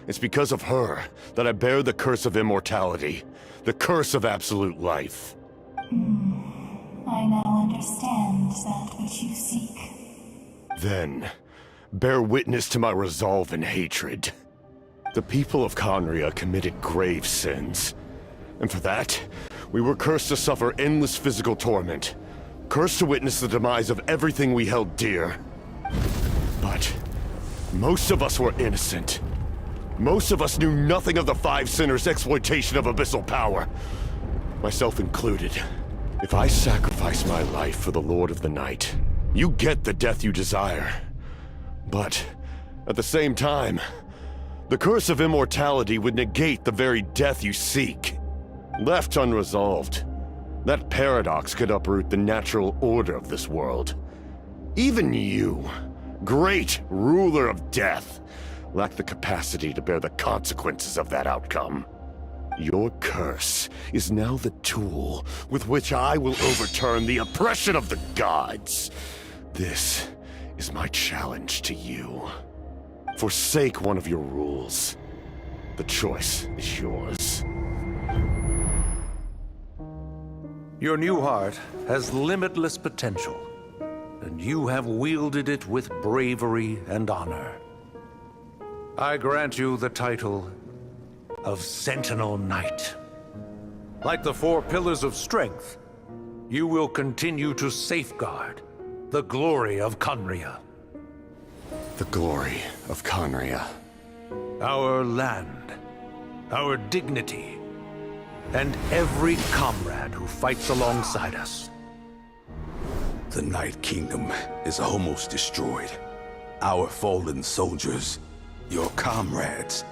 it's because of her that I bear the curse of immortality, the curse of absolute life. I now understand that which you seek. Then, bear witness to my resolve and hatred. The people of Conria committed grave sins, and for that, we were cursed to suffer endless physical torment, cursed to witness the demise of everything we held dear. But most of us were innocent. Most of us knew nothing of the Five Sinners' exploitation of abyssal power, myself included. If I sacrifice my life for the Lord of the Night, you get the death you desire. But at the same time, the curse of immortality would negate the very death you seek. Left unresolved, that paradox could uproot the natural order of this world. Even you, great ruler of death, lack the capacity to bear the consequences of that outcome. Your curse is now the tool with which I will overturn the oppression of the gods. This is my challenge to you. Forsake one of your rules. The choice is yours. Your new heart has limitless potential, and you have wielded it with bravery and honor. I grant you the title of Sentinel Knight. Like the 4 pillars of strength, you will continue to safeguard the glory of Conria. The glory of Conria. Our land, our dignity, and every comrade who fights alongside us. The Night Kingdom is almost destroyed. Our fallen soldiers, your comrades,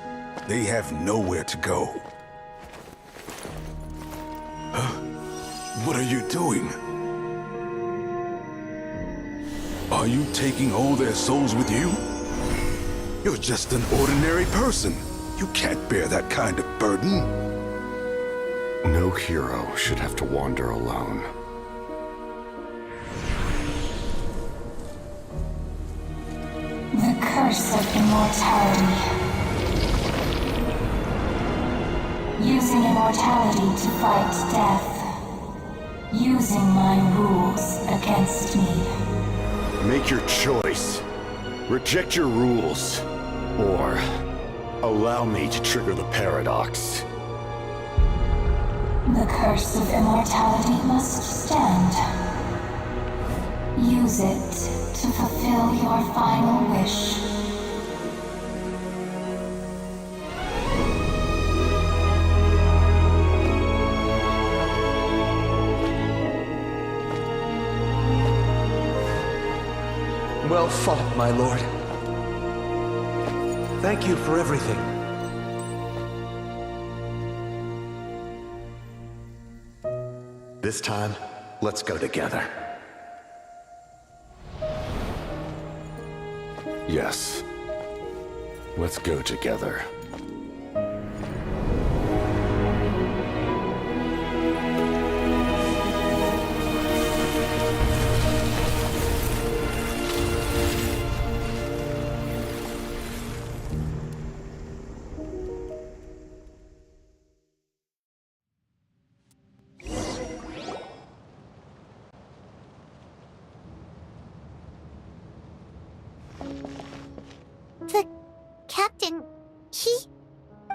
they have nowhere to go. What are you doing? Are you taking all their souls with you? You're just an ordinary person. You can't bear that kind of burden. No hero should have to wander alone. The curse of immortality. Using immortality to fight death. Using my rules against me. Make your choice. Reject your rules. Or allow me to trigger the paradox. The curse of immortality must stand. Use it to fulfill your final wish. Well fought, my lord. Thank you for everything. This time, let's go together. Yes. Let's go together. The captain,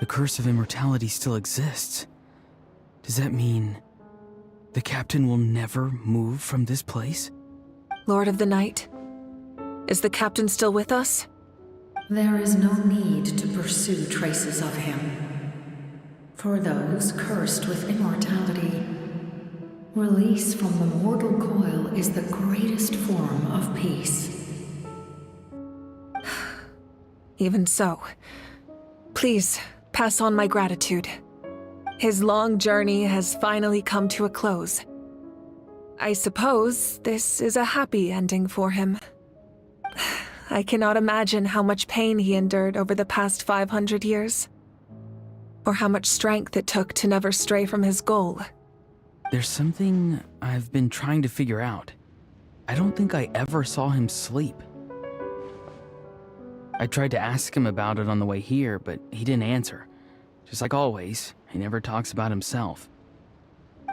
The curse of immortality still exists. Does that mean the captain will never move from this place? Lord of the Night, is the captain still with us? There is no need to pursue traces of him. For those cursed with immortality, release from the mortal coil is the greatest form of peace. Even so, please pass on my gratitude. His long journey has finally come to a close. I suppose this is a happy ending for him. I cannot imagine how much pain he endured over the past 500 years, or how much strength it took to never stray from his goal. There's something I've been trying to figure out. I don't think I ever saw him sleep. I tried to ask him about it on the way here, but he didn't answer. Just like always, he never talks about himself.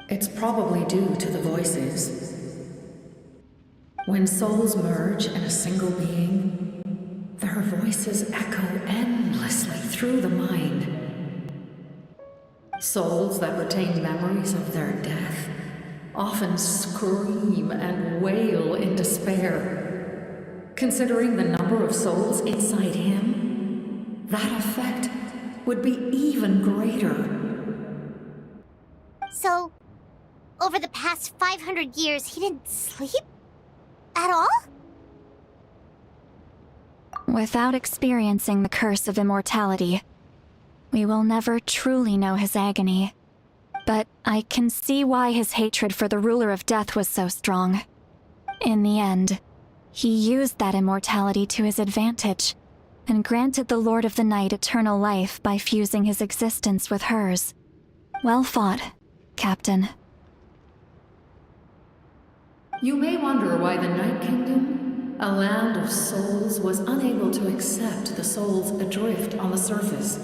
It's probably due to the voices. When souls merge in a single being, their voices echo endlessly through the mind. Souls that retain memories of their death often scream and wail in despair. Considering the number of souls inside him, that effect would be even greater. So, over the past 500 years, he didn't sleep? At all? Without experiencing the curse of immortality, we will never truly know his agony. But I can see why his hatred for the ruler of death was so strong. In the end, he used that immortality to his advantage, and granted the Lord of the Night eternal life by fusing his existence with hers. Well fought, Captain. You may wonder why the Night Kingdom, a land of souls, was unable to accept the souls adrift on the surface.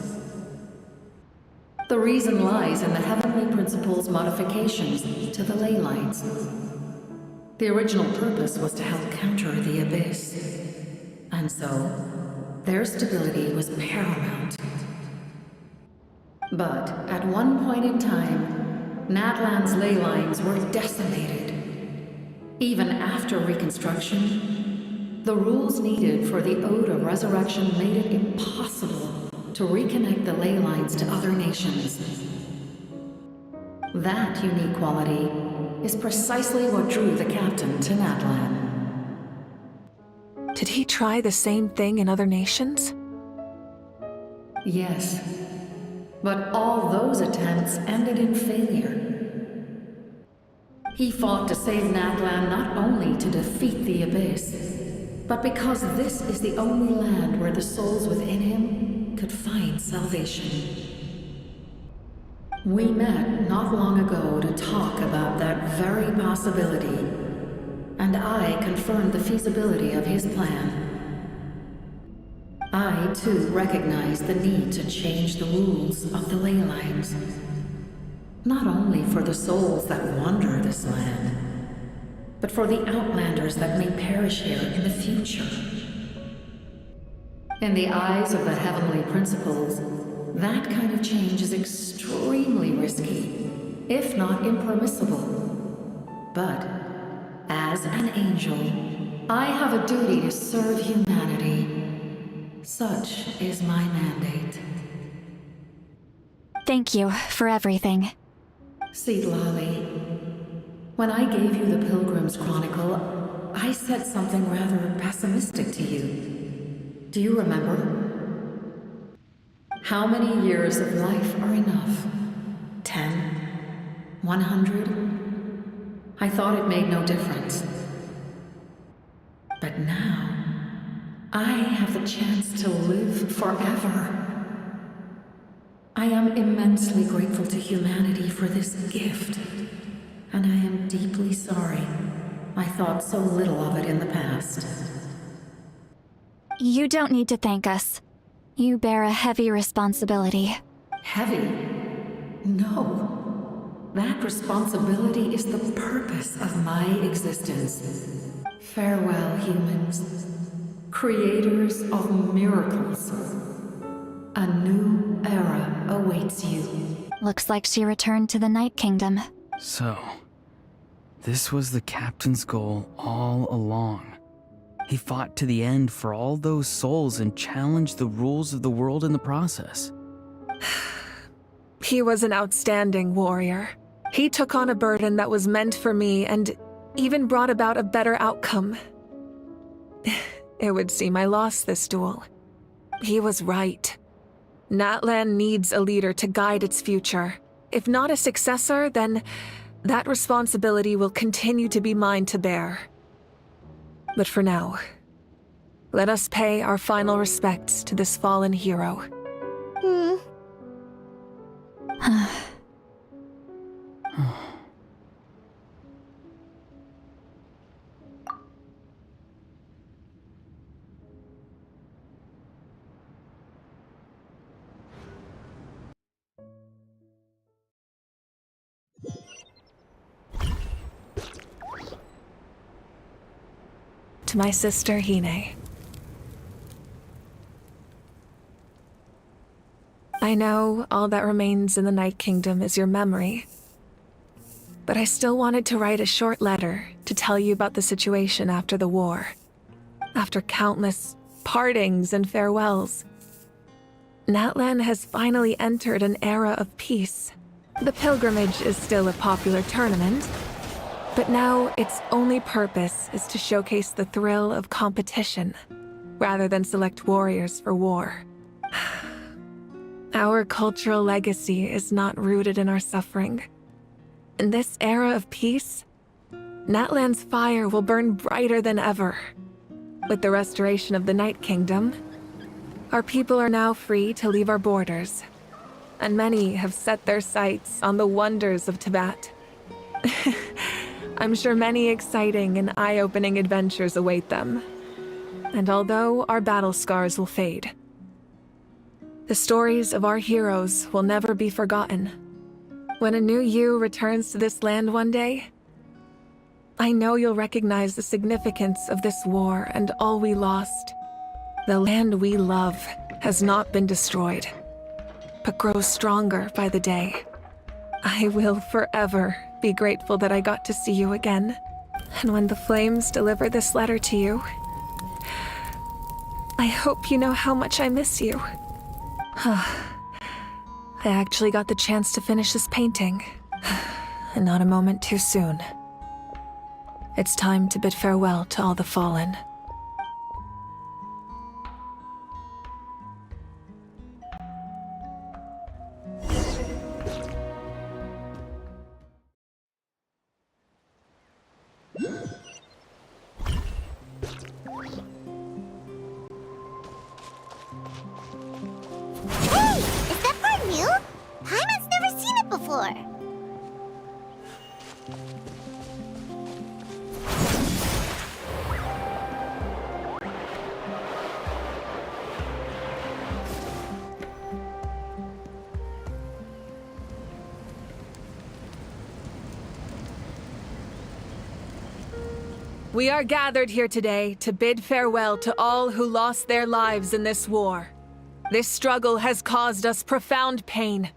The reason lies in the Heavenly Principle's modifications to the ley lines. The original purpose was to help counter the Abyss, and so their stability was paramount. But at one point in time, Natlan's ley lines were decimated. Even after reconstruction, the rules needed for the Ode of Resurrection made it impossible to reconnect the ley lines to other nations. That unique quality is precisely what drew the captain to Natlan. Did he try the same thing in other nations? Yes, but all those attempts ended in failure. He fought to save Natlan not only to defeat the Abyss, but because this is the only land where the souls within him could find salvation. We met not long ago to talk about that very possibility, and I confirmed the feasibility of his plan. I, too, recognize the need to change the rules of the ley lines, not only for the souls that wander this land, but for the outlanders that may perish here in the future. In the eyes of the Heavenly Principles, that kind of change is extremely risky, if not impermissible. But, as an angel, I have a duty to serve humanity. Such is my mandate. Thank you for everything. Seedlolly, when I gave you the Pilgrim's Chronicle, I said something rather pessimistic to you. Do you remember? How many years of life are enough? 10? 100? I thought it made no difference. But now, I have the chance to live forever. I am immensely grateful to humanity for this gift, and I am deeply sorry I thought so little of it in the past. You don't need to thank us. You bear a heavy responsibility. Heavy? No. That responsibility is the purpose of my existence. Farewell, humans. Creators of miracles. A new era awaits you. Looks like she returned to the Night Kingdom. So, this was the captain's goal all along. He fought to the end for all those souls and challenged the rules of the world in the process. He was an outstanding warrior. He took on a burden that was meant for me and even brought about a better outcome. It would seem I lost this duel. He was right. Natlan needs a leader to guide its future. If not a successor, then that responsibility will continue to be mine to bear. But for now, let us pay our final respects to this fallen hero. To my sister, Hine. I know all that remains in the Night Kingdom is your memory, but I still wanted to write a short letter to tell you about the situation after the war. After countless partings and farewells, Natlan has finally entered an era of peace. The pilgrimage is still a popular tournament, but now its only purpose is to showcase the thrill of competition. rather than select warriors for war. Our cultural legacy is not rooted in our suffering. In this era of peace, Natlan's fire will burn brighter than ever. With the restoration of the Night Kingdom, our people are now free to leave our borders, and many have set their sights on the wonders of Tibet. I'm sure many exciting and eye-opening adventures await them. And although our battle scars will fade, the stories of our heroes will never be forgotten. When a new you returns to this land one day, I know you'll recognize the significance of this war and all we lost. The land we love has not been destroyed, but grows stronger by the day. I will forever be grateful that I got to see you again. And when the flames deliver this letter to you, I hope you know how much I miss you. I actually got the chance to finish this painting, and not a moment too soon. It's time to bid farewell to all the fallen. Hey! Is that part new? Paimon's never seen it before. We are gathered here today to bid farewell to all who lost their lives in this war. This struggle has caused us profound pain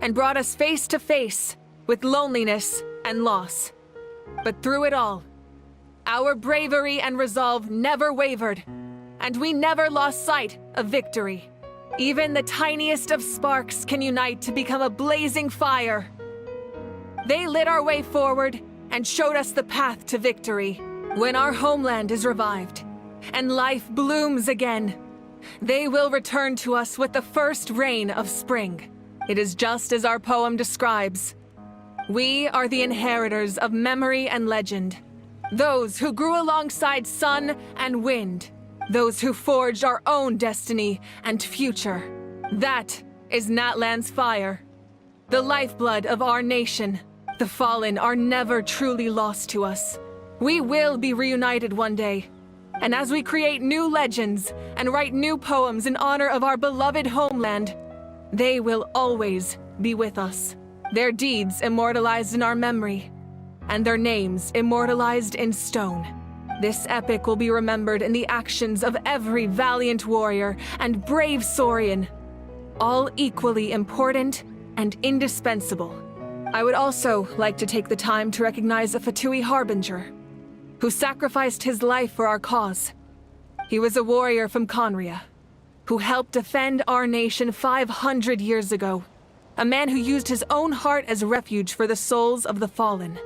and brought us face to face with loneliness and loss. But through it all, our bravery and resolve never wavered, and we never lost sight of victory. Even the tiniest of sparks can unite to become a blazing fire. They lit our way forward and showed us the path to victory. When our homeland is revived and life blooms again, they will return to us with the first rain of spring. It is just as our poem describes. We are the inheritors of memory and legend. Those who grew alongside sun and wind. Those who forged our own destiny and future. That is Natlan's fire. The lifeblood of our nation. The fallen are never truly lost to us. We will be reunited one day. And as we create new legends and write new poems in honor of our beloved homeland, they will always be with us. Their deeds immortalized in our memory, and their names immortalized in stone. This epic will be remembered in the actions of every valiant warrior and brave Saurian, all equally important and indispensable. I would also like to take the time to recognize a Fatui Harbinger, who sacrificed his life for our cause. He was a warrior from Conria, who helped defend our nation 500 years ago. A man who used his own heart as refuge for the souls of the fallen.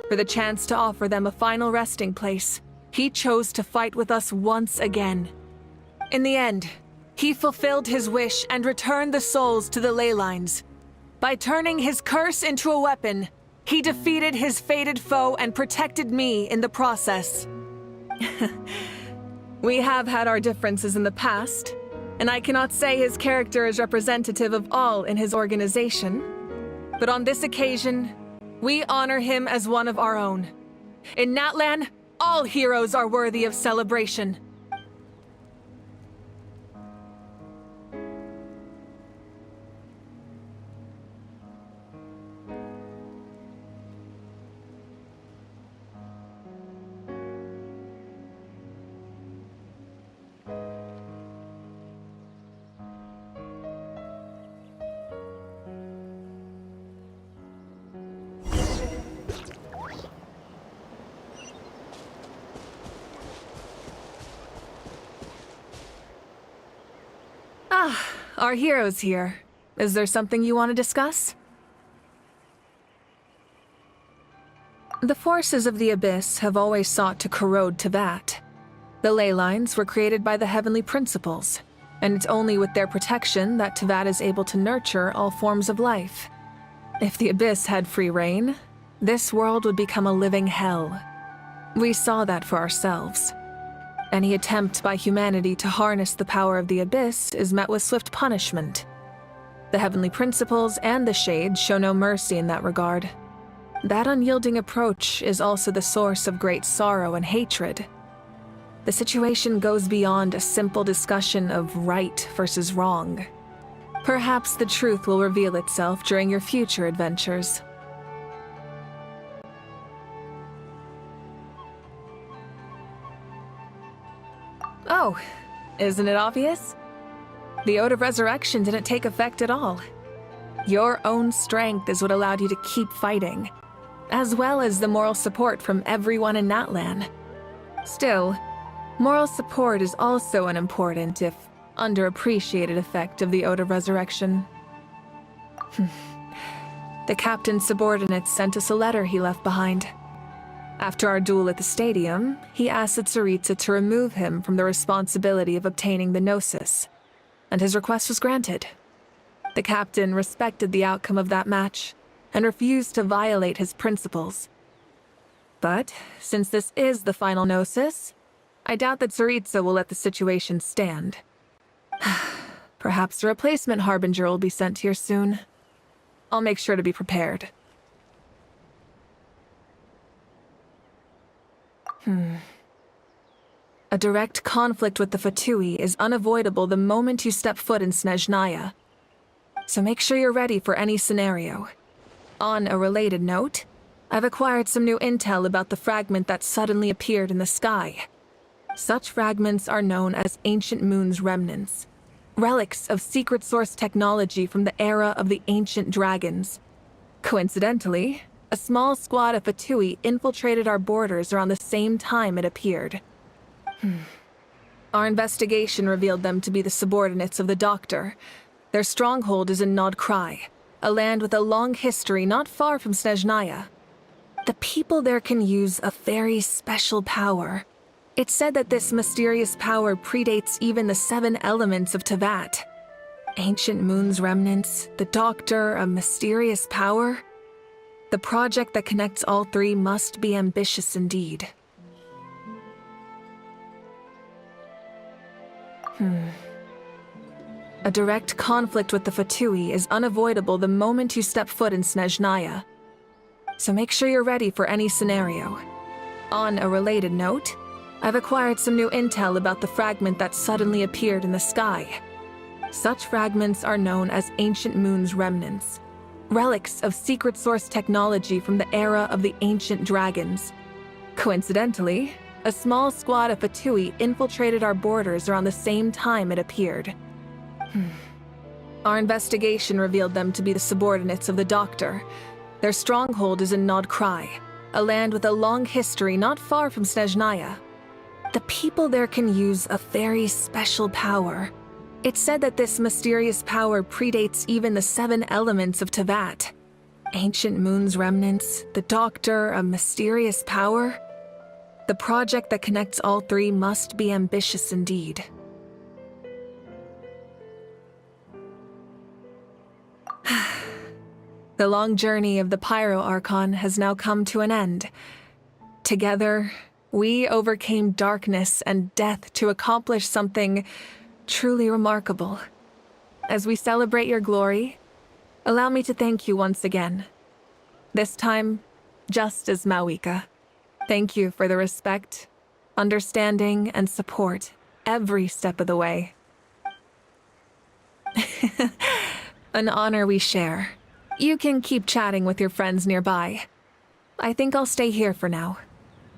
For the chance to offer them a final resting place, he chose to fight with us once again. In the end, he fulfilled his wish and returned the souls to the ley lines. By turning his curse into a weapon, he defeated his fated foe and protected me in the process. We have had our differences in the past, and I cannot say his character is representative of all in his organization. But on this occasion, we honor him as one of our own. In Natlan, all heroes are worthy of celebration. Our hero's here. Is there something you want to discuss? The forces of the Abyss have always sought to corrode Tibet. The ley lines were created by the heavenly principles, and it's only with their protection that Teyvat is able to nurture all forms of life. If the Abyss had free reign, this world would become a living hell. We saw that for ourselves. Any attempt by humanity to harness the power of the Abyss is met with swift punishment. The heavenly principles and the Shades show no mercy in that regard. That unyielding approach is also the source of great sorrow and hatred. The situation goes beyond a simple discussion of right versus wrong. Perhaps the truth will reveal itself during your future adventures. Oh, isn't it obvious? The Ode of Resurrection didn't take effect at all. Your own strength is what allowed you to keep fighting, as well as the moral support from everyone in Natlan. Still, moral support is also an important, if underappreciated, effect of the Ode of Resurrection. The captain's subordinates sent us a letter he left behind. After our duel at the stadium, he asked the Tsaritsa to remove him from the responsibility of obtaining the Gnosis, and his request was granted. The captain respected the outcome of that match, and refused to violate his principles. But, since this is the final Gnosis, I doubt that Tsaritsa will let the situation stand. Perhaps a replacement Harbinger will be sent here soon. I'll make sure to be prepared. A direct conflict with the Fatui is unavoidable the moment you step foot in Snezhnaya. So make sure you're ready for any scenario. On a related note, I've acquired some new intel about the fragment that suddenly appeared in the sky. Such fragments are known as Ancient Moon's remnants, relics of secret source technology from the era of the ancient dragons. Coincidentally, a small squad of Fatui infiltrated our borders around the same time it appeared. Our investigation revealed them to be the subordinates of the Doctor. Their stronghold is in Nod Krai, a land with a long history not far from Snezhnaya. The people there can use a very special power. It's said that this mysterious power predates even the 7 elements of Teyvat. Ancient Moon's remnants, the Doctor, a mysterious power. The project that connects all 3 must be ambitious indeed. A direct conflict with the Fatui is unavoidable the moment you step foot in Snezhnaya. So make sure you're ready for any scenario. On a related note, I've acquired some new intel about the fragment that suddenly appeared in the sky. Such fragments are known as Ancient Moon's remnants, relics of secret source technology from the era of the ancient dragons. Coincidentally, a small squad of Fatui infiltrated our borders around the same time it appeared. Our investigation revealed them to be the subordinates of the Doctor. Their stronghold is in Nod Krai, a land with a long history not far from Snezhnaya. The people there can use a very special power. It's said that this mysterious power predates even the 7 elements of Teyvat. Ancient Moon's remnants, the Doctor, a mysterious power. The project that connects all 3 must be ambitious indeed. The long journey of the Pyro Archon has now come to an end. Together, we overcame darkness and death to accomplish something truly remarkable. As we celebrate your glory, allow me to thank you once again. This time, just as Mawika. Thank you for the respect, understanding, and support every step of the way. An honor we share. You can keep chatting with your friends nearby. I think I'll stay here for now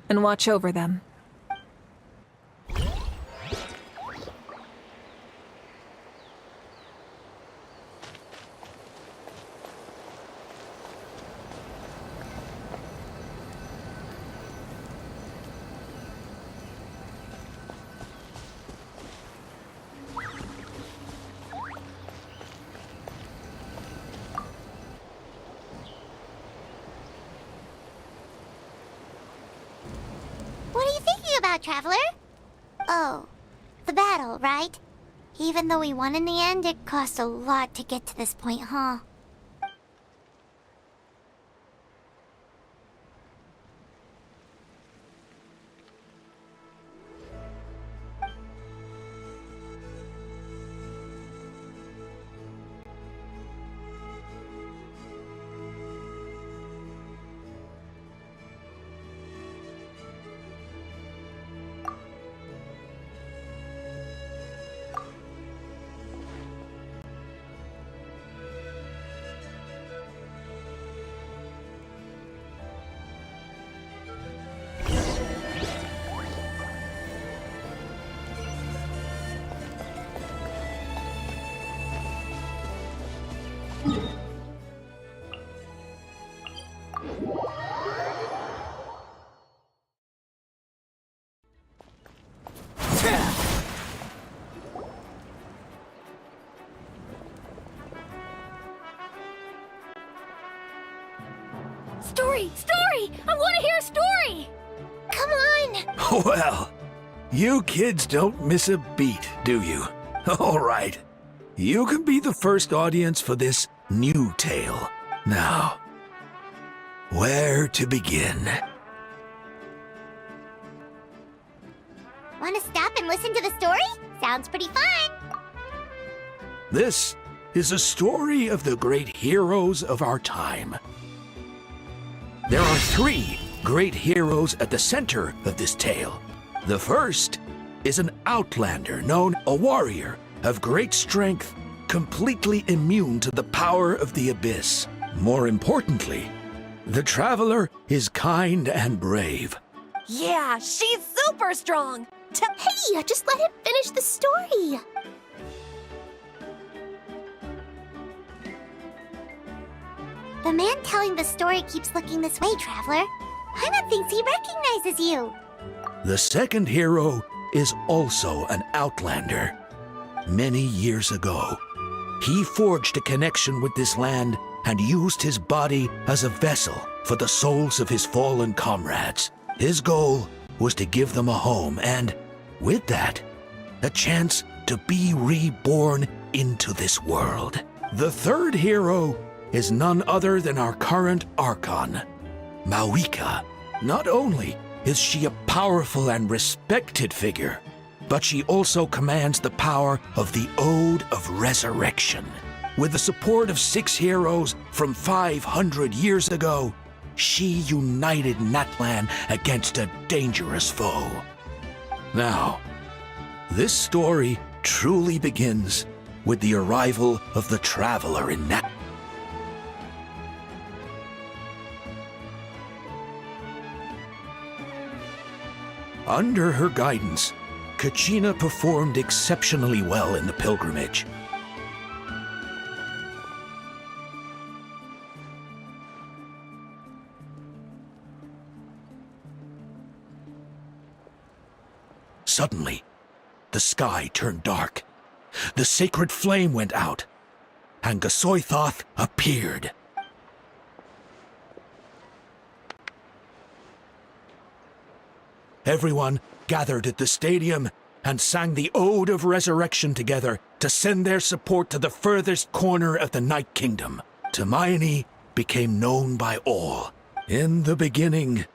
and watch over them. What are you thinking about, Traveler? Oh, the battle, right? Even though we won in the end, it cost a lot to get to this point, huh? Story! Story! I want to hear a story! Come on! Well, you kids don't miss a beat, do you? All right. You can be the first audience for this new tale. Now, where to begin? Want to stop and listen to the story? Sounds pretty fun! This is a story of the great heroes of our time. There are 3 great heroes at the center of this tale. The first is an outlander known a warrior of great strength, completely immune to the power of the abyss. More importantly, the traveler is kind and brave. Yeah, she's super strong! Hey, just let him finish the story! The man telling the story keeps looking this way, Traveler. Paimon thinks he recognizes you. The second hero is also an outlander. Many years ago, he forged a connection with this land and used his body as a vessel for the souls of his fallen comrades. His goal was to give them a home and, with that, a chance to be reborn into this world. The third hero is none other than our current archon, Mawika. Not only is she a powerful and respected figure, but she also commands the power of the Ode of Resurrection. With the support of 6 heroes from 500 years ago, she united Natlan against a dangerous foe. Now, this story truly begins with the arrival of the traveler in Natlan. Under her guidance, Kachina performed exceptionally well in the pilgrimage. Suddenly, the sky turned dark. The sacred flame went out, and Gasoithoth appeared. Everyone gathered at the stadium and sang the Ode of Resurrection together to send their support to the furthest corner of the Night Kingdom. Hermione became known by all. In the beginning,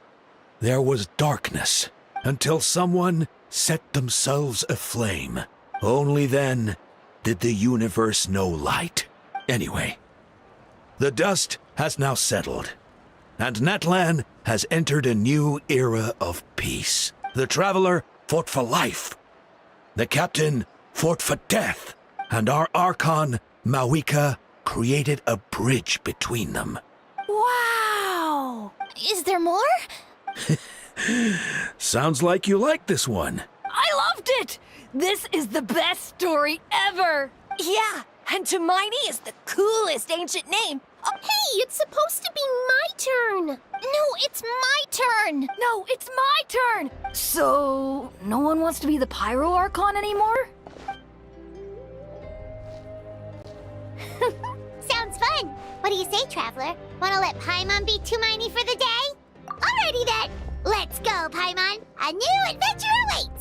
there was darkness until someone set themselves aflame. Only then did the universe know light. Anyway, the dust has now settled, and Natlan has entered a new era of peace. The traveler fought for life. The captain fought for death. And our archon, Mawika, created a bridge between them. Wow! Is there more? Sounds like you like this one. I loved it! This is the best story ever! Yeah, and Hermione is the coolest ancient name. Hey, it's supposed to be my turn! No, it's my turn! No, it's my turn! So, no one wants to be the Pyro Archon anymore? Sounds fun! What do you say, Traveler? Wanna let Paimon be Hermione for the day? Alrighty then! Let's go, Paimon! A new adventure awaits!